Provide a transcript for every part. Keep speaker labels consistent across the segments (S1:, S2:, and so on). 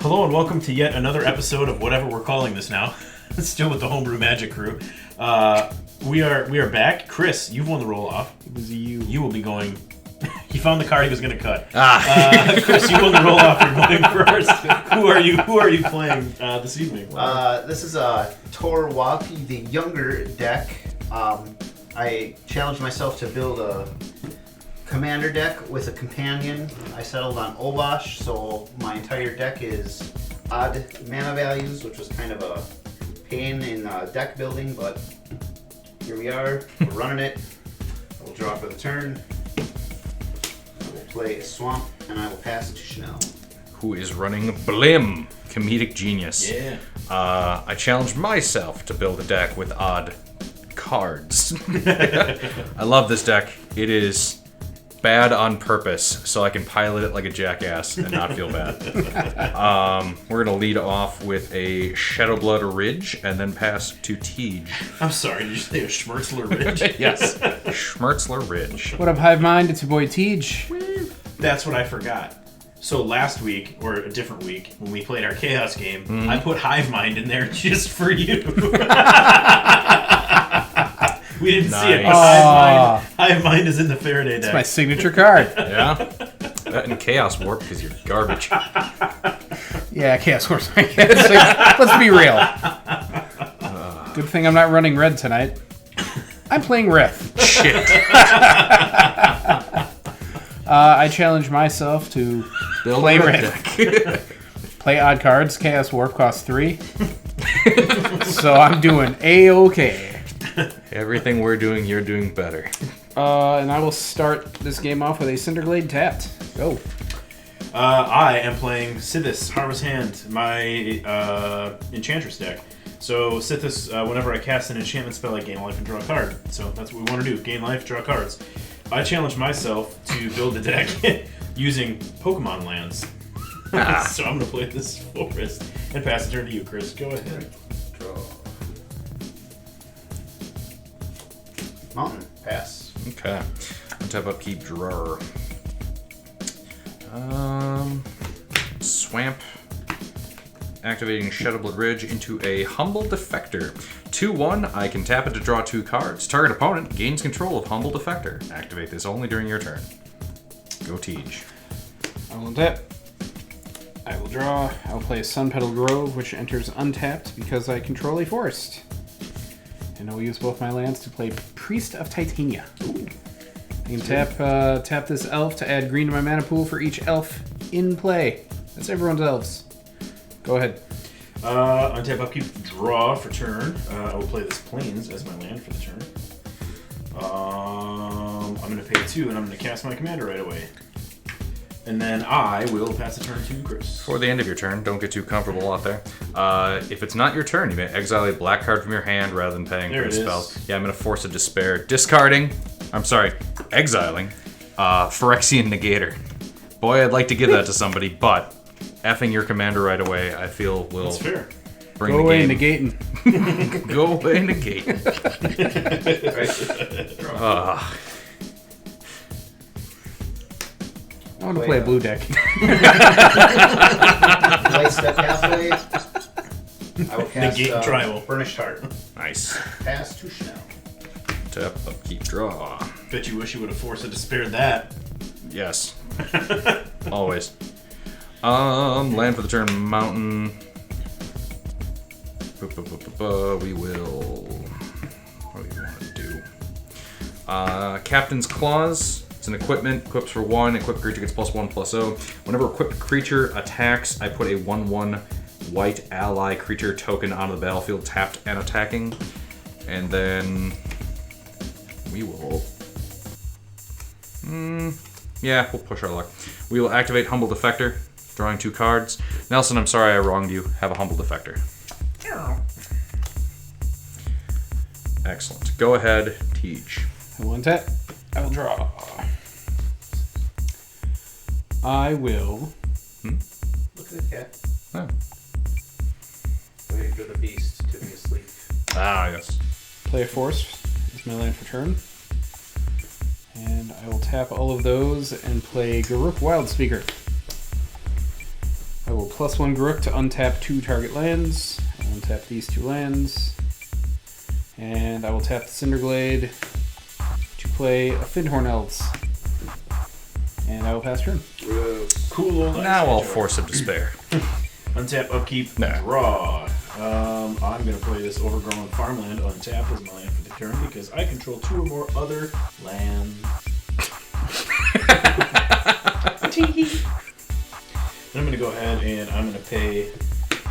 S1: Hello and welcome to yet another episode of whatever we're calling this now. Still with the Homebrew Magic crew. We are back. Chris, you've won the roll-off.
S2: It was you.
S1: You will be going... He found the card he was going to cut.
S2: Ah.
S1: Chris, you won the roll-off. You're going first. Who are you playing this evening?
S3: This is Tor Wauki, the younger deck. I challenged myself to build a commander deck with a companion. I settled on Obosh, so my entire deck is odd mana values, which was kind of a pain in deck building, but here we are. We're running it. I will draw for the turn. I will play a swamp, and I will pass it to Chanel.
S2: Who is running Blim, comedic genius.
S1: Yeah.
S2: I challenged myself to build a deck with odd cards. I love this deck. It is bad on purpose, so I can pilot it like a jackass and not feel bad. We're going to lead off with a Shadowblood Ridge and then pass to Tej.
S1: I'm sorry, did you say a Schmertzler Ridge?
S2: Yes, Schmertzler Ridge.
S4: What up, Hive Mind? It's your boy Tej.
S1: That's what I forgot. So last week, or a different week, when we played our Chaos game, I put Hive Mind in there just for you. We didn't see it, but Hive Mind is in the Faraday deck.
S4: It's my signature card.
S2: Yeah? That and Chaos Warp because you're garbage.
S4: Yeah, Chaos Horse. Let's be real. Good thing I'm not running red tonight. I'm playing Rith.
S2: Shit.
S4: I challenge myself to play Rith. Play odd cards. Chaos Warp costs 3. So I'm doing A-OK.
S2: Everything we're doing, you're doing better.
S4: And I will start this game off with a Cinderglade tapped. Go.
S1: I am playing Sythis, Harvest Hand, my Enchantress deck. So Sythis, whenever I cast an enchantment spell, I gain life and draw a card. So that's what we want to do, gain life, draw cards. I challenge myself to build a deck using Pokemon lands. So I'm going to play this forest and pass the turn to you, Chris. Go ahead.
S3: Draw. Mountain. Pass.
S2: Okay. I'll tap upkeep drawer. Swamp. Activating Shadowblood Ridge into a Humble Defector. 2-1, I can tap it to draw 2 cards. Target opponent gains control of Humble Defector. Activate this only during your turn. Go Tej.
S4: I will tap. I will draw. I will play a Sunpetal Grove, which enters untapped because I control a forest. And I will use both my lands to play Priest of Titania. Ooh. I can tap this elf to add green to my mana pool for each elf in play. That's everyone's elves. Go ahead.
S1: Untap upkeep, draw for turn. I will play this Plains as my land for the turn. I'm going to pay 2 and I'm going to cast my commander right away. And then I will pass the turn to Chris.
S2: For the end of your turn, don't get too comfortable out there. If it's not your turn, you may exile a black card from your hand rather than paying for a spell. Yeah, I'm going to Force of Despair. Exiling Phyrexian Negator. Boy, I'd like to give that to somebody, but effing your commander right away, I feel will
S1: That's fair.
S2: Bring
S4: Go
S2: the
S4: away,
S2: game.
S4: negating.
S2: Go away, negating.
S4: I want to play a blue deck.
S3: Play Step Pathway. I will cast
S1: Negate Tribal.
S3: Burnished Heart.
S2: Nice.
S3: Pass to Chanel.
S2: Tap, upkeep, draw.
S1: Bet you wish you would have Forced of Despair that.
S2: Yes. Always. Land for the turn, mountain. We will. What do you want to do? Captain's Claws. It's an equipment. Equips for 1. Equipped creature gets +1/+0. Whenever equipped creature attacks, I put a 1/1 white ally creature token onto the battlefield, tapped and attacking. And then we will. Yeah, we'll push our luck. We will activate Humble Defector, drawing 2 cards. Nelson, I'm sorry I wronged you. Have a Humble Defector. Excellent. Go ahead, Tej.
S4: I will untap. I will draw. I will.
S3: Look at the cat.
S2: Oh.
S3: Waiting for the beast to be asleep.
S2: Ah, yes.
S4: Play a force. It's my land for turn. And I will tap all of those and play Garruk Wildspeaker. I will +1 Grook to untap 2 target lands. I will untap these 2 lands. And I will tap the Cinderglade to play a Findhorn Elves. And I will pass turn.
S1: Cool old
S2: Now I'll
S1: ice
S2: force of despair.
S1: Untap, upkeep,
S2: Nah.
S1: draw. I'm going to play this overgrown farmland untap as my land for the turn because I control 2 or more other lands. Then I'm going to go ahead and I'm going to pay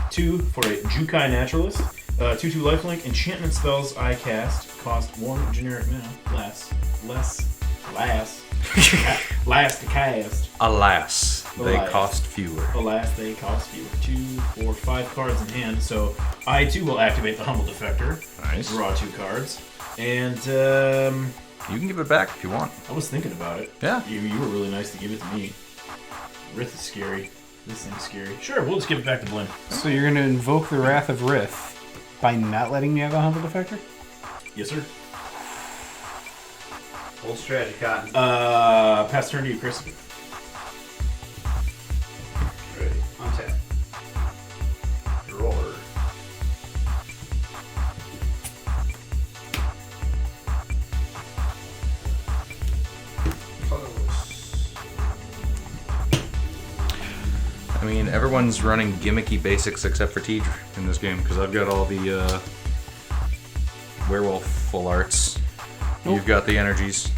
S1: 2 for a Jukai Naturalist. 2/2 lifelink. Enchantment spells I cast cost 1 generic mana. Last to cast.
S2: Alas, they
S1: Alas.
S2: cost fewer.
S1: Alas, they cost fewer. 2, 4, 5 cards in hand. So I too will activate the Humble Defector.
S2: Nice.
S1: Draw 2 cards. And
S2: You can give it back if you want.
S1: I was thinking about it.
S2: Yeah.
S1: You were really nice to give it to me. Rith is scary. This thing's scary. Sure, we'll just give it back to Blim.
S4: So you're going to invoke the Wrath of Rith by not letting me have a Humble Defector?
S1: Yes, sir.
S3: Old strategy, Cotton.
S1: Pass turn to you, Chris.
S3: Ready. Untap. Drawer.
S2: I mean, everyone's running gimmicky basics except for Tej in this game because I've got all the werewolf full arts.
S4: Nope.
S2: You've got the energies.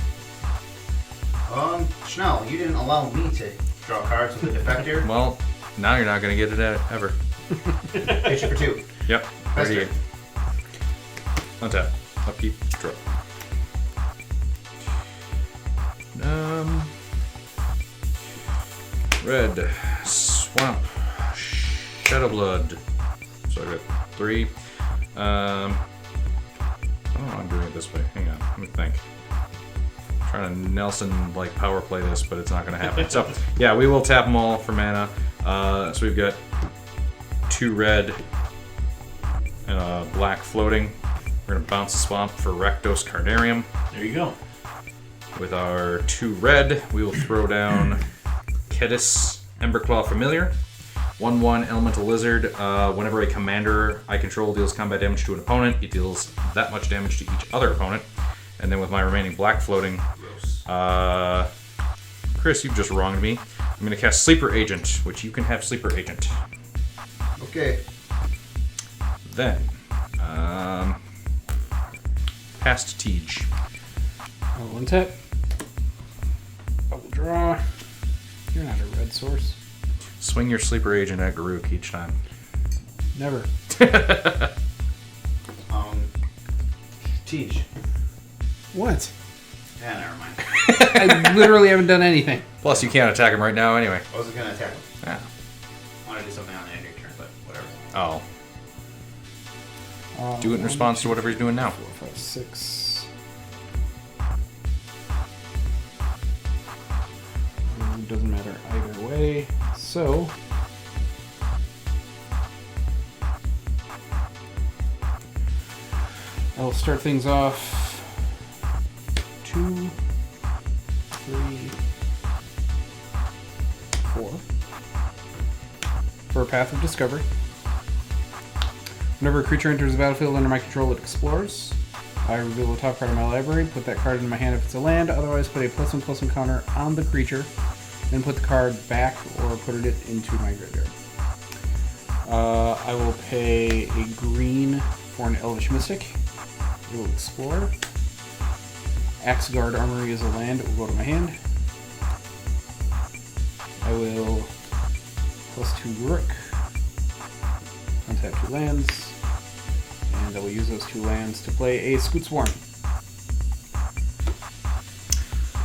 S3: Schnell, you didn't allow me to draw cards with the Defector.
S2: Well, now you're not going to get it ever.
S3: Hit you for 2.
S2: Yep.
S3: Pass
S2: 38.
S3: turn.
S2: Untap. Upkeep. Draw. Red. Swamp. Shadowblood. So I got 3. Oh, I'm doing it this way. Hang on. Let me think. I'm trying to Nelson like power play this, but it's not going to happen. So yeah, we will tap them all for mana. So we've got 2 red and a black floating. We're going to bounce the swamp for Rakdos Carnarium.
S1: There you go.
S2: With our 2 red, we will throw down Kedis Emberclaw Familiar. 1/1 Elemental Lizard. Whenever a commander I control deals combat damage to an opponent, it deals that much damage to each other opponent. And then with my remaining black floating, Chris, you've just wronged me. I'm going to cast Sleeper Agent, which you can have Sleeper Agent.
S3: Okay.
S2: Then, past Tej.
S4: I will untap. I will draw. You're not a red source.
S2: Swing your Sleeper Agent at Garuk each time.
S4: Never.
S3: Teach.
S4: What?
S3: Yeah, never mind.
S4: I literally haven't done anything.
S2: Plus, you can't attack him right now anyway.
S3: I wasn't gonna attack him.
S2: Yeah.
S3: I want to do something on the end of your turn, but whatever.
S2: Oh. Do it in response to whatever he's doing now.
S4: 4, 5, 6. Doesn't matter either way. So I'll start things off. 2, 3, 4 for a Path of Discovery. Whenever a creature enters the battlefield under my control, it explores. I reveal the top card of my library, put that card in my hand if it's a land, otherwise put a +1/+1 counter on the creature, then put the card back or put it into my graveyard. I will pay a green for an Elvish Mystic. It will explore. Axeguard Armory is a land, it will go to my hand. I will +2 Rook. Untap 2 lands. And I will use those 2 lands to play a Scoot Swarm.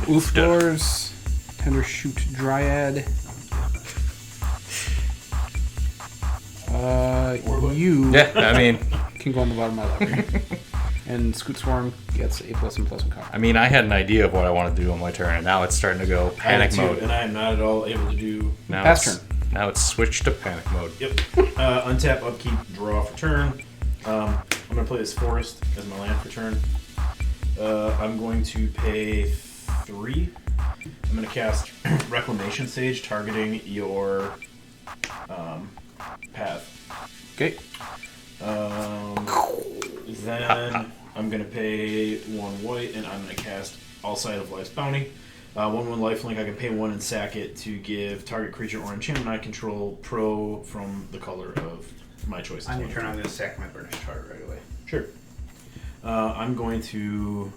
S4: Oof Doors, Tender Shoot Dryad. You
S2: Yeah, I mean,
S4: can go on the bottom of my library. And Scoot Swarm gets a +1/+1 counter.
S2: I mean, I had an idea of what I want to do on my turn, and now it's starting to go panic mode.
S1: And I am not at all able to do.
S2: Now
S4: Pass
S2: it's,
S4: turn.
S2: now it's switched to panic mode.
S1: Yep. Untap, upkeep, draw for turn. I'm going to play this forest as my land for turn. I'm going to pay 3. I'm going to cast Reclamation Sage, targeting your path.
S4: Okay.
S1: Then I'm going to pay 1 white, and I'm going to cast All Sight of Life's Bounty. 1/1 lifelink. I can pay 1 and sack it to give target creature or enchantment I control pro from the color of my choice.
S3: On your turn, I'm going to sack my Burnished Heart right away.
S1: Sure. I'm going to.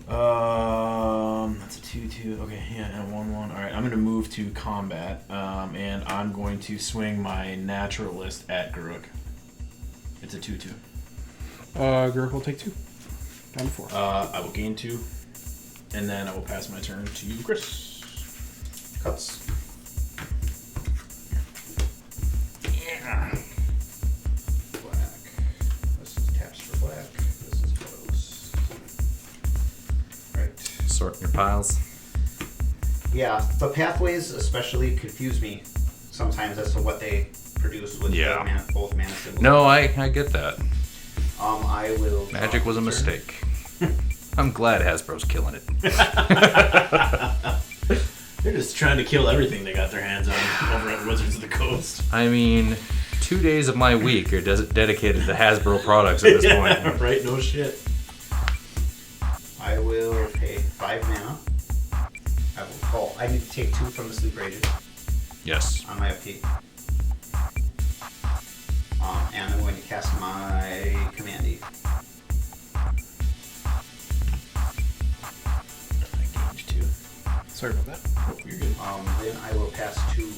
S1: That's a 2/2. Okay, yeah, and a 1/1. All right, I'm going to move to combat, and I'm going to swing my Naturalist at Garuk. It's a 2/2.
S4: Garuk will take 2. Down to 4.
S1: I will gain 2, and then I will pass my turn to Chris.
S3: Cuts.
S1: Yeah.
S3: Black. This is taps for black. This is close. Right.
S2: Sort your piles.
S3: Yeah, the pathways especially confuse me sometimes as to what they produce with
S2: Yeah.
S3: both mana symbols.
S2: No, I get that.
S3: I will.
S2: Magic was a mistake. I'm glad Hasbro's killing it.
S1: They're just trying to kill everything they got their hands on over at Wizards of the Coast.
S2: I mean, 2 days of my week are dedicated to Hasbro products at this point.
S1: Right? No shit.
S3: I will pay 5 mana. I will call. I need to take 2 from the Sleep Agent
S2: Yes.
S3: on my upkeep. And I'm going to cast my Commandy.
S1: I gained 2.
S4: Sorry about that.
S1: Oh, you're good.
S3: Then I will pass to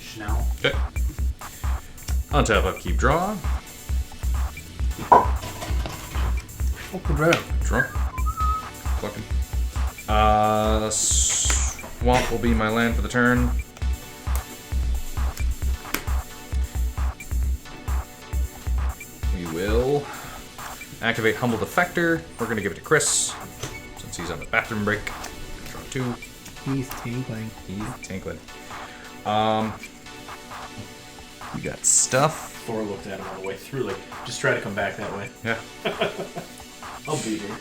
S3: Schnell.
S2: Okay. On top, upkeep, draw.
S4: Open road.
S2: Draw. Clucking. Swamp will be my land for the turn. We will activate Humble Defector. We're going to give it to Chris, since he's on the bathroom break. Draw 2.
S4: He's tinkling.
S2: He's tinkling. We got stuff.
S1: Thor looked at him all the way through, like, just try to come back that way.
S2: Yeah.
S1: I'll be here.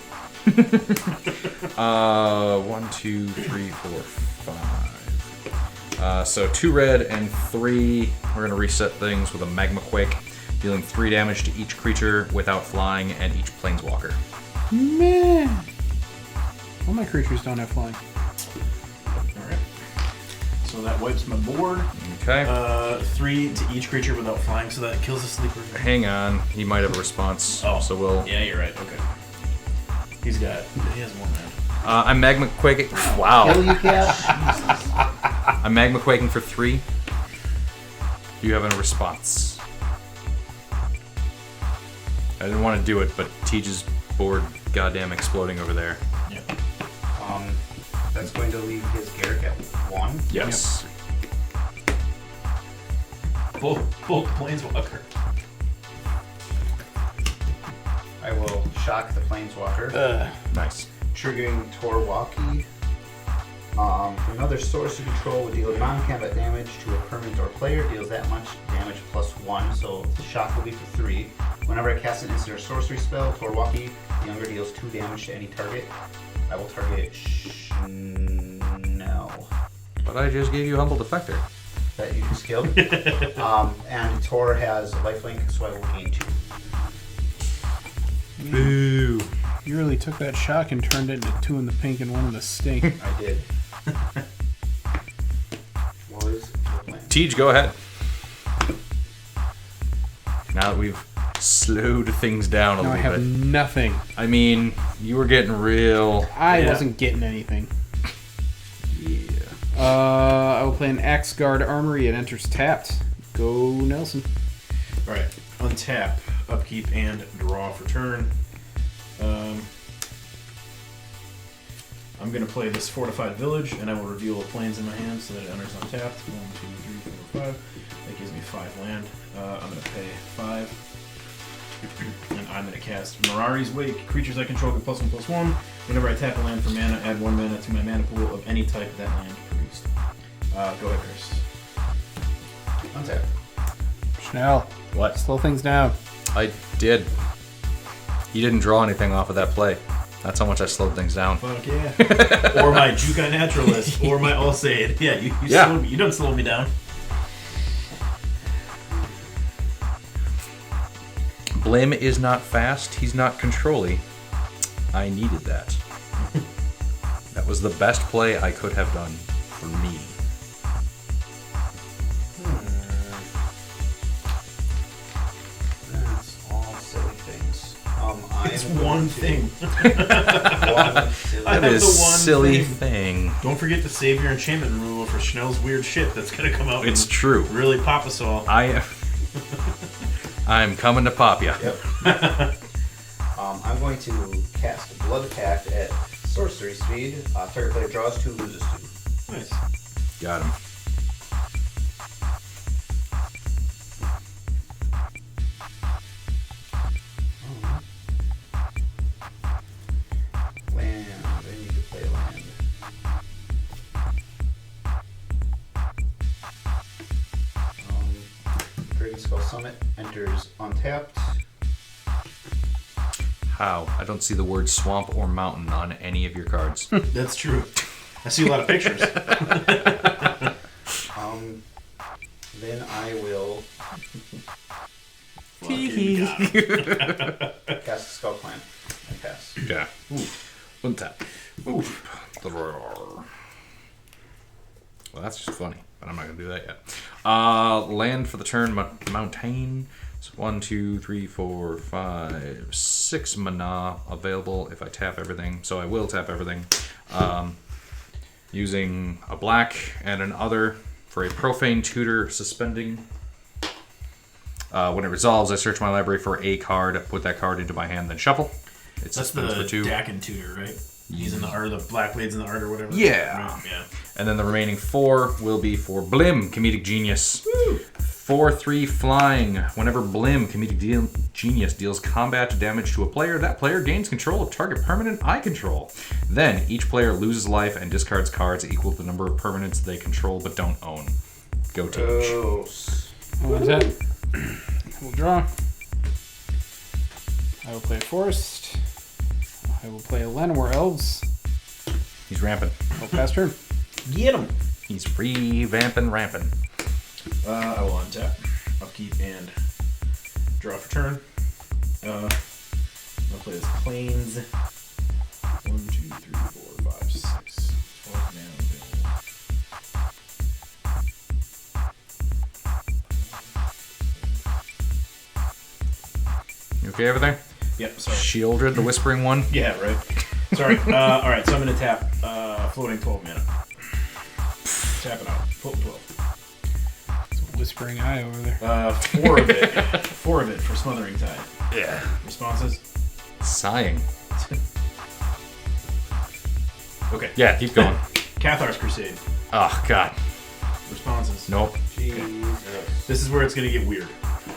S2: 1, 2, 3, 4, 5. So 2 red and 3. We're gonna reset things with a Magma Quake, dealing 3 damage to each creature without flying and each planeswalker.
S4: Man. All my creatures don't have flying.
S1: Alright. So that wipes my board.
S2: Okay.
S1: 3 to each creature without flying, so that kills the sleeper.
S2: Hang on. He might have a response.
S1: Oh.
S2: So we'll.
S1: Yeah, you're right. Okay. He has 1 man.
S2: I'm Magma Quaking. Wow.
S3: Kill you, cat.
S2: I'm Magma Quaking for 3. Do you have a response? I didn't want to do it, but Teej's board goddamn exploding over there.
S1: Yeah.
S3: That's going to leave his Garrick at 1.
S2: Yes.
S1: Both planeswalker.
S3: I will shock the Planeswalker.
S2: Nice.
S3: Triggering Wauki. Another source of control would deal non-combat damage to a permanent or player. Deals that much damage plus 1, so the shock will be for 3. Whenever I cast an instant or sorcery spell, Wauki, the younger deals 2 damage to any target. I will target no.
S2: But I just gave you Humble Defector.
S3: That you just killed. And Tor has lifelink, so I will gain 2.
S2: Boo.
S4: You really took that shock and turned it into 2 in the pink and 1 in the stink.
S3: I did. What is the plan?
S2: Tej, go ahead. Now that we've slowed things down a
S4: Now I
S2: little
S4: have
S2: bit.
S4: nothing.
S2: I mean, you were getting real.
S4: I
S1: Yeah.
S4: wasn't getting anything.
S2: Yeah.
S4: I will play an Axe Guard Armory. It enters tapped. Go Nelson.
S1: Alright. Untap, upkeep, and draw for turn. I'm going to play this Fortified Village, and I will reveal the plains in my hand so that it enters untapped. 1, 2, 3, 4, 5. That gives me 5 land. I'm going to pay 5. And I'm going to cast Mirari's Wake. Creatures I control get +1/+1. Whenever I tap a land for mana, add 1 mana to my mana pool of any type that land produced. Go ahead, Chris.
S3: Untap.
S4: Schnell.
S2: What?
S4: Slow things down.
S2: I did. You didn't draw anything off of that play. That's how much I slowed things down.
S1: Fuck yeah. Or my Jukai Naturalist, or my Alsaid. Yeah, you
S2: Yeah.
S1: Slowed me. You don't slow me down.
S2: Blim is not fast. He's not controlly. I needed that. That was the best play I could have done for me.
S3: That's all silly things.
S1: It's one thing.
S3: One silly
S1: I
S2: That
S1: have
S2: is
S1: the one
S2: silly thing.
S1: Don't forget to save your enchantment removal for Schnell's weird shit that's gonna come out.
S2: It's
S1: and
S2: true.
S1: Really pop us all.
S2: I'm coming to pop ya.
S3: Yep. I'm going to cast Blood Pact at sorcery speed. Target player draws 2, loses 2.
S1: Nice.
S2: Got him.
S3: Land. I need to play land. Dragon Skull Summit enters untapped.
S2: How? I don't see the word swamp or mountain on any of your cards.
S1: That's true. I see a lot of pictures.
S3: Then I will
S1: Fucking God.
S3: cast Skull Clan. I pass.
S2: Yeah. Untap. Oof. Well, that's just funny, but I'm not gonna do that yet. Land for the turn. Mountain. So 1, 2, 3, 4, 5, 6 mana available if I tap everything. So I will tap everything. Using a black and an other for a profane tutor suspending. When it resolves, I search my library for a card, put that card into my hand, then shuffle. It
S1: That's the
S2: suspends for 2.
S1: Dakin tutor, right? He's in the art, the Black Blade's in the art or whatever.
S2: Yeah.
S1: Right? Yeah.
S2: And then the remaining 4 will be for Blim, Comedic Genius. 4/3 flying. Whenever Blim, Comedic Genius, deals combat damage to a player, that player gains control of target permanent I control. Then each player loses life and discards cards equal to the number of permanents they control but don't own. Go teach.
S4: What is that? I will draw. I will play a forest. I will play a Llanowar Elves.
S2: He's ramping.
S4: I'll pass turn.
S1: Get him.
S2: He's free vamping ramping.
S1: I will untap, upkeep, and draw for turn. I'll play this Plains. 1, 2, 3, 4, 5, 6. 12 mana available.
S2: You okay over there?
S1: Yep, sorry.
S2: Shieldred, the whispering one.
S1: Yeah, right. Sorry. Alright, so I'm going to tap floating 12 mana. Tap it out. Float 12.
S4: Whispering Eye over there.
S1: 4 of it. 4 of it for Smothering Tide.
S2: Yeah.
S1: Responses?
S2: Sighing.
S1: Okay.
S2: Yeah, keep going.
S1: Cathar's Crusade.
S2: Oh, God.
S1: Responses?
S2: Nope.
S3: Jesus.
S1: This is where it's going to get weird.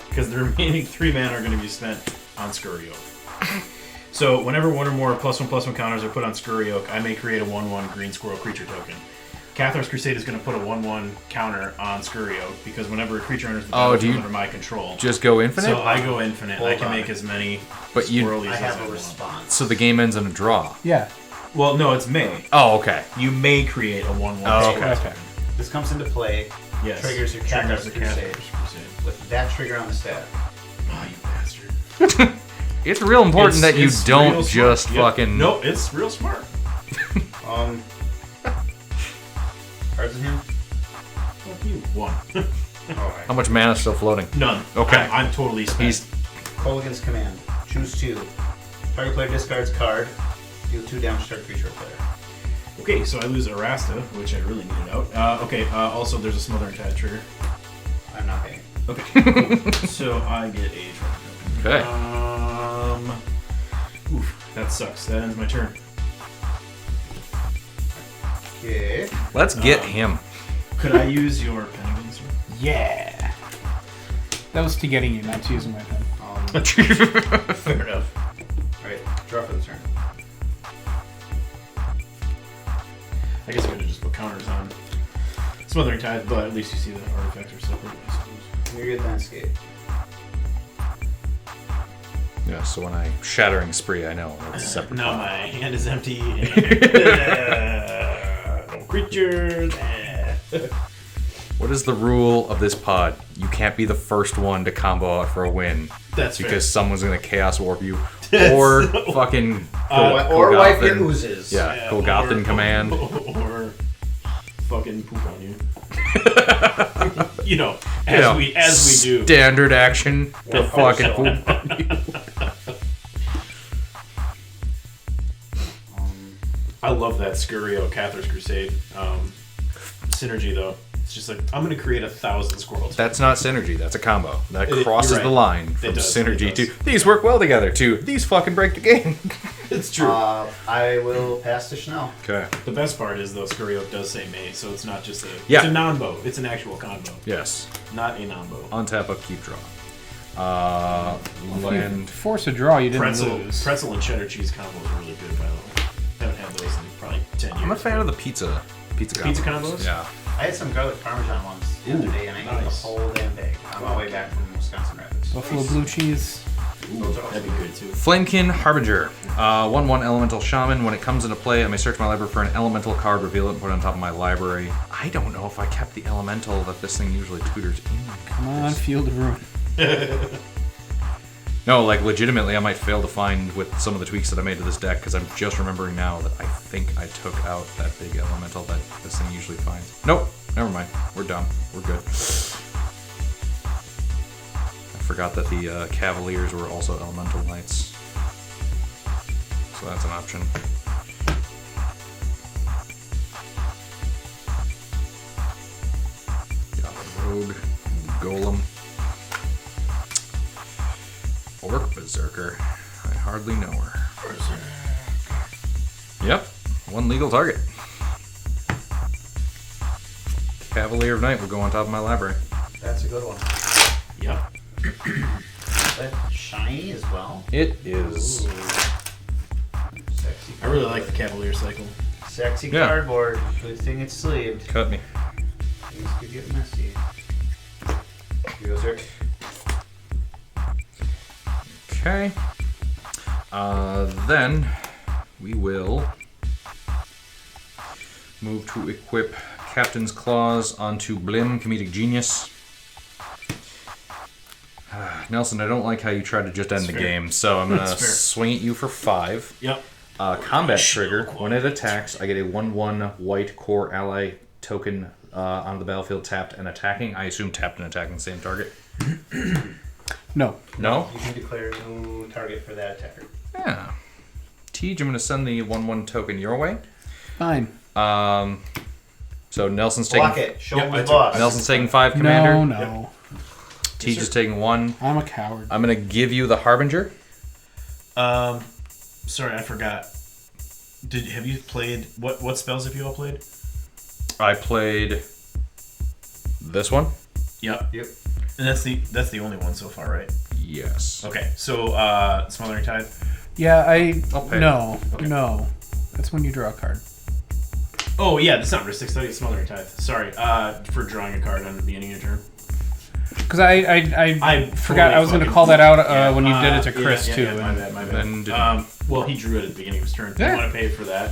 S1: Because the remaining 3 mana are going to be spent on Scurry Oak. So, whenever one or more +1/+1 counters are put on Scurry Oak, I may create a 1/1 green squirrel creature token. Cathar's Crusade is going to put a 1/1 counter on Scurry Oak because whenever a creature enters the battlefield under my control.
S2: Just go infinite?
S1: So I go infinite. I can
S3: on.
S1: make as many
S2: But you-
S1: squirrelies
S3: I
S1: as
S3: have
S1: I
S3: a
S1: want.
S3: response.
S2: So the game ends in a draw.
S4: Yeah.
S1: Well, no, it's may.
S2: Oh, okay.
S1: You may create a 1/1.
S2: Oh, okay.
S4: Okay.
S3: This comes into play.
S1: Yes.
S3: Triggers your
S1: Triggers
S3: Cathar's
S1: the
S3: Crusade.
S1: Cathar's Crusade.
S3: With that trigger on the stack.
S1: Oh, you bastard.
S2: It's real important that you
S1: It's
S2: don't
S1: real
S2: just
S1: smart. Yep.
S2: fucking...
S1: No, it's real smart.
S3: Cards in hand?
S1: Fuck you. 1.
S3: Alright.
S2: How much mana is still floating?
S1: None.
S2: Okay.
S1: I'm totally spent.
S2: He's...
S3: Colligan's command. Choose 2. Target player discards card. Deal 2 damage to target creature or player.
S1: Okay, so I lose Arasta, which I really needed out. Also there's a Smothering Tide trigger.
S3: I'm not paying.
S1: Okay, cool. So I get a trigger.
S2: Okay.
S1: Oof, that sucks. That ends my turn.
S3: Okay.
S2: Let's get him.
S1: Could I use your pen again, sir?
S4: Yeah. That was to getting you, not to using my pen.
S1: Fair enough.
S3: Alright, draw for the turn.
S1: I guess I could have just put counters on Smothering Tide, but at least you see the artifacts are separate, I suppose.
S3: Myriad Landscape.
S2: Yeah, so when I Shattering Spree, I know it's a separate.
S1: Now my hand is empty. And, no creatures.
S2: What is the rule of this pod? You can't be the first one to combo out for a win.
S1: That's fair.
S2: because someone's gonna chaos warp you, or fucking
S3: or wipe your
S2: Golgothan.
S3: oozes.
S2: Yeah, Golgothan command.
S1: Or fucking poop on you. You know,
S2: You
S1: as we do.
S2: Standard action to fucking poop on you.
S1: I love that Scurio Cathar's Crusade synergy, though. It's just like, I'm going to create 1,000 squirrels.
S2: That's not synergy. That's a combo. That
S1: You're
S2: crosses
S1: right.
S2: the line from
S1: It does,
S2: synergy
S1: it does.
S2: to these work well together to these fucking break the game.
S1: It's true.
S3: I will pass to Chanel.
S2: Okay.
S1: The best part is, though, Scurio does say mate, so it's not just a...
S2: Yeah.
S1: It's a non-bow. It's an actual combo.
S2: Yes.
S1: Not a non-bow.
S2: Untap, upkeep, draw. Land.
S4: Force a draw, you didn't lose.
S1: Pretzel and cheddar cheese combo is really good, by the way. Haven't had those in probably 10 years.
S2: I'm a fan of the pizza
S1: combos?
S2: Yeah.
S3: I had some garlic parmesan ones the other day, and I ate the
S1: nice.
S3: whole damn bag on my way back from Wisconsin Rapids.
S4: Buffalo blue cheese.
S1: That'd be good, too.
S2: Flamekin Harbinger. 1/1 Elemental Shaman. When it comes into play, I may search my library for an elemental card, reveal it, and put it on top of my library. I don't know if I kept the elemental that this thing usually tutors in.
S4: Come on, Field of Ruin.
S2: No, like legitimately, I might fail to find with some of the tweaks that I made to this deck because I'm just remembering now that I think I took out that big elemental that this thing usually finds. Nope, never mind. We're done. We're good. I forgot that the Cavaliers were also elemental knights, so that's an option. Got a rogue, golem. Orc Berserker. I hardly know her. Yep, one legal target. Cavalier of Night will go on top of my library.
S3: That's a good one.
S1: Yep.
S3: Is that shiny as well?
S2: It is.
S3: Ooh. Sexy.
S1: I really like the Cavalier cycle.
S3: Sexy
S2: Yeah.
S3: cardboard. Good thing it's sleeved.
S2: Cut me.
S3: Things could get messy. Here goes Rick.
S2: Okay. Then we will move to equip Captain's Claws onto Blim, Comedic Genius. Nelson, I don't like how you tried to just end
S1: That's
S2: the
S1: fair.
S2: game, so I'm going to
S1: That's fair.
S2: swing at you for 5.
S1: Yep.
S2: Combat trigger. When it attacks, I get a 1/1 white core ally token onto the battlefield tapped and attacking. I assume tapped and attacking the same target.
S4: No.
S2: No?
S3: You can declare a new target for that attacker.
S2: Yeah. Tej, I'm going to send the 1/1 token your way.
S4: Fine.
S2: So Nelson's taking.
S3: Block it. Show
S1: Yep,
S3: him
S1: I
S3: the
S1: took-
S3: boss.
S2: Nelson's taking 5, Commander.
S4: No.
S2: Tej is taking 1.
S4: I'm a coward.
S2: I'm going to give you the Harbinger.
S1: Sorry, I forgot. Have you played what spells have you all played?
S2: I played this one.
S1: Yep.
S3: Yep.
S1: And that's the only one so far, right?
S2: Yes.
S1: Okay. So Smothering Tide.
S4: Yeah,
S2: I'll pay.
S4: No.
S1: Okay.
S4: No. That's when you draw a card.
S1: Oh yeah, that's not Rith 6. It's Smothering Tithe. Sorry. For drawing a card on the beginning of your turn.
S4: Because I forgot
S1: totally
S4: I was going to
S1: fucking-
S4: call that out
S1: Yeah,
S4: when you did it to Chris
S1: yeah,
S4: too.
S1: Yeah, my
S4: and-
S1: bad. My
S2: Then
S1: bad.
S2: did-
S1: Well, he drew it at the beginning of his turn.
S4: Yeah.
S1: You want to pay for that?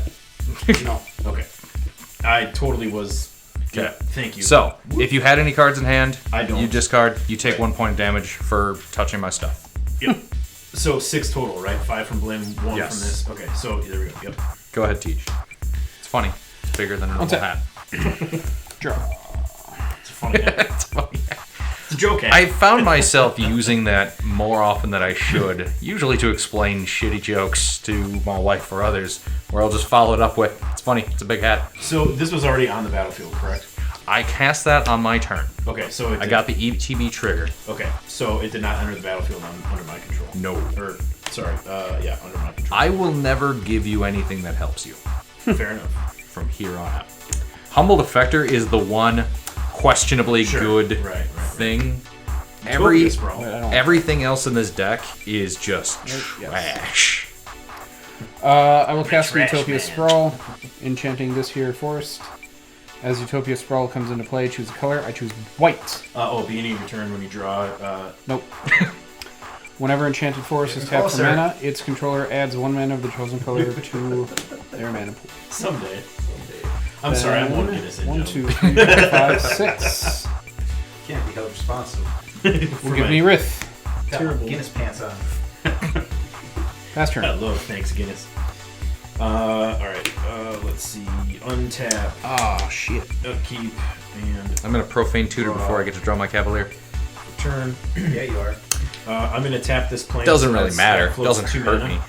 S3: No.
S1: Okay. I totally was.
S2: Okay.
S1: Yeah, thank you.
S2: So, if you had any cards in hand,
S1: I don't.
S2: you discard. You take
S1: Right.
S2: 1 point of damage for touching my stuff.
S1: Yep. So 6 total, right? 5 from Blim, 1
S2: Yes.
S1: from this. Okay. So there we go. Yep.
S2: Go ahead, Tej. It's funny. It's bigger than a normal
S4: What's
S2: hat.
S4: Draw.
S1: It's a funny.
S2: It's funny.
S1: It's a joke. Hat.
S2: I found myself using that more often than I should, usually to explain shitty jokes to my wife or others, where I'll just follow it up with, it's funny, it's a big hat.
S1: So this was already on the battlefield, correct?
S2: I cast that on my turn.
S1: Okay. So it
S2: I got the ETB trigger.
S1: Okay. So it did not enter the battlefield under my control.
S2: No.
S1: Or sorry. Yeah, under my control.
S2: I will never give you anything that helps you
S1: Fair enough.
S2: from here on out. Humble Defector is the one questionably
S1: Sure.
S2: good
S1: Right.
S2: thing.
S1: Focus, bro.
S4: I don't-
S2: Everything else in this deck is just
S4: Yes.
S2: trash.
S4: I will cast
S1: Trash
S4: Utopia
S1: man.
S4: Sprawl, enchanting this here forest. As Utopia Sprawl comes into play, choose a color. I choose white.
S1: Beginning of your turn when you draw.
S4: Nope. Whenever Enchanted Forest is tapped for
S3: Closer.
S4: mana, its controller adds 1 mana of the chosen color to their mana pool.
S1: Someday. I'm sorry, I'm one Guinness in.
S4: 1,
S1: Joe.
S4: 2, 3, 4, 5, 6.
S3: Can't be held responsible.
S4: Will give me Rith.
S3: Got my Guinness pants on.
S4: Pass turn.
S1: I love thanks Guinness. Alright, let's see. Untap,
S4: Oh, shit.
S1: upkeep, and
S2: I'm gonna profane tutor before I get to draw my Cavalier.
S1: turn.
S3: Yeah, you are.
S1: I'm gonna tap this plane.
S2: Doesn't
S1: so
S2: really
S1: that's-
S2: matter.
S1: that floats
S2: Doesn't
S1: 2
S2: hurt
S1: mana.
S2: me.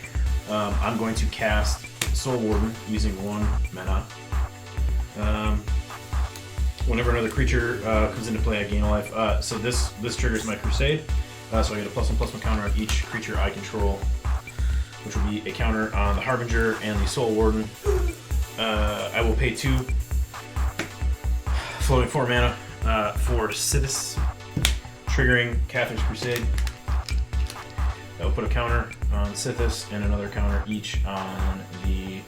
S1: I'm going to cast Soul Warden using 1 mana. Whenever another creature comes into play, I gain a life. So this triggers my Crusade. So I get a +1/+1 counter on each creature I control, which will be a counter on the Harbinger and the Soul Warden. I will pay 2 floating 4 mana for Sythis, triggering Cather's Crusade. I will put a counter on Sythis and another counter each on the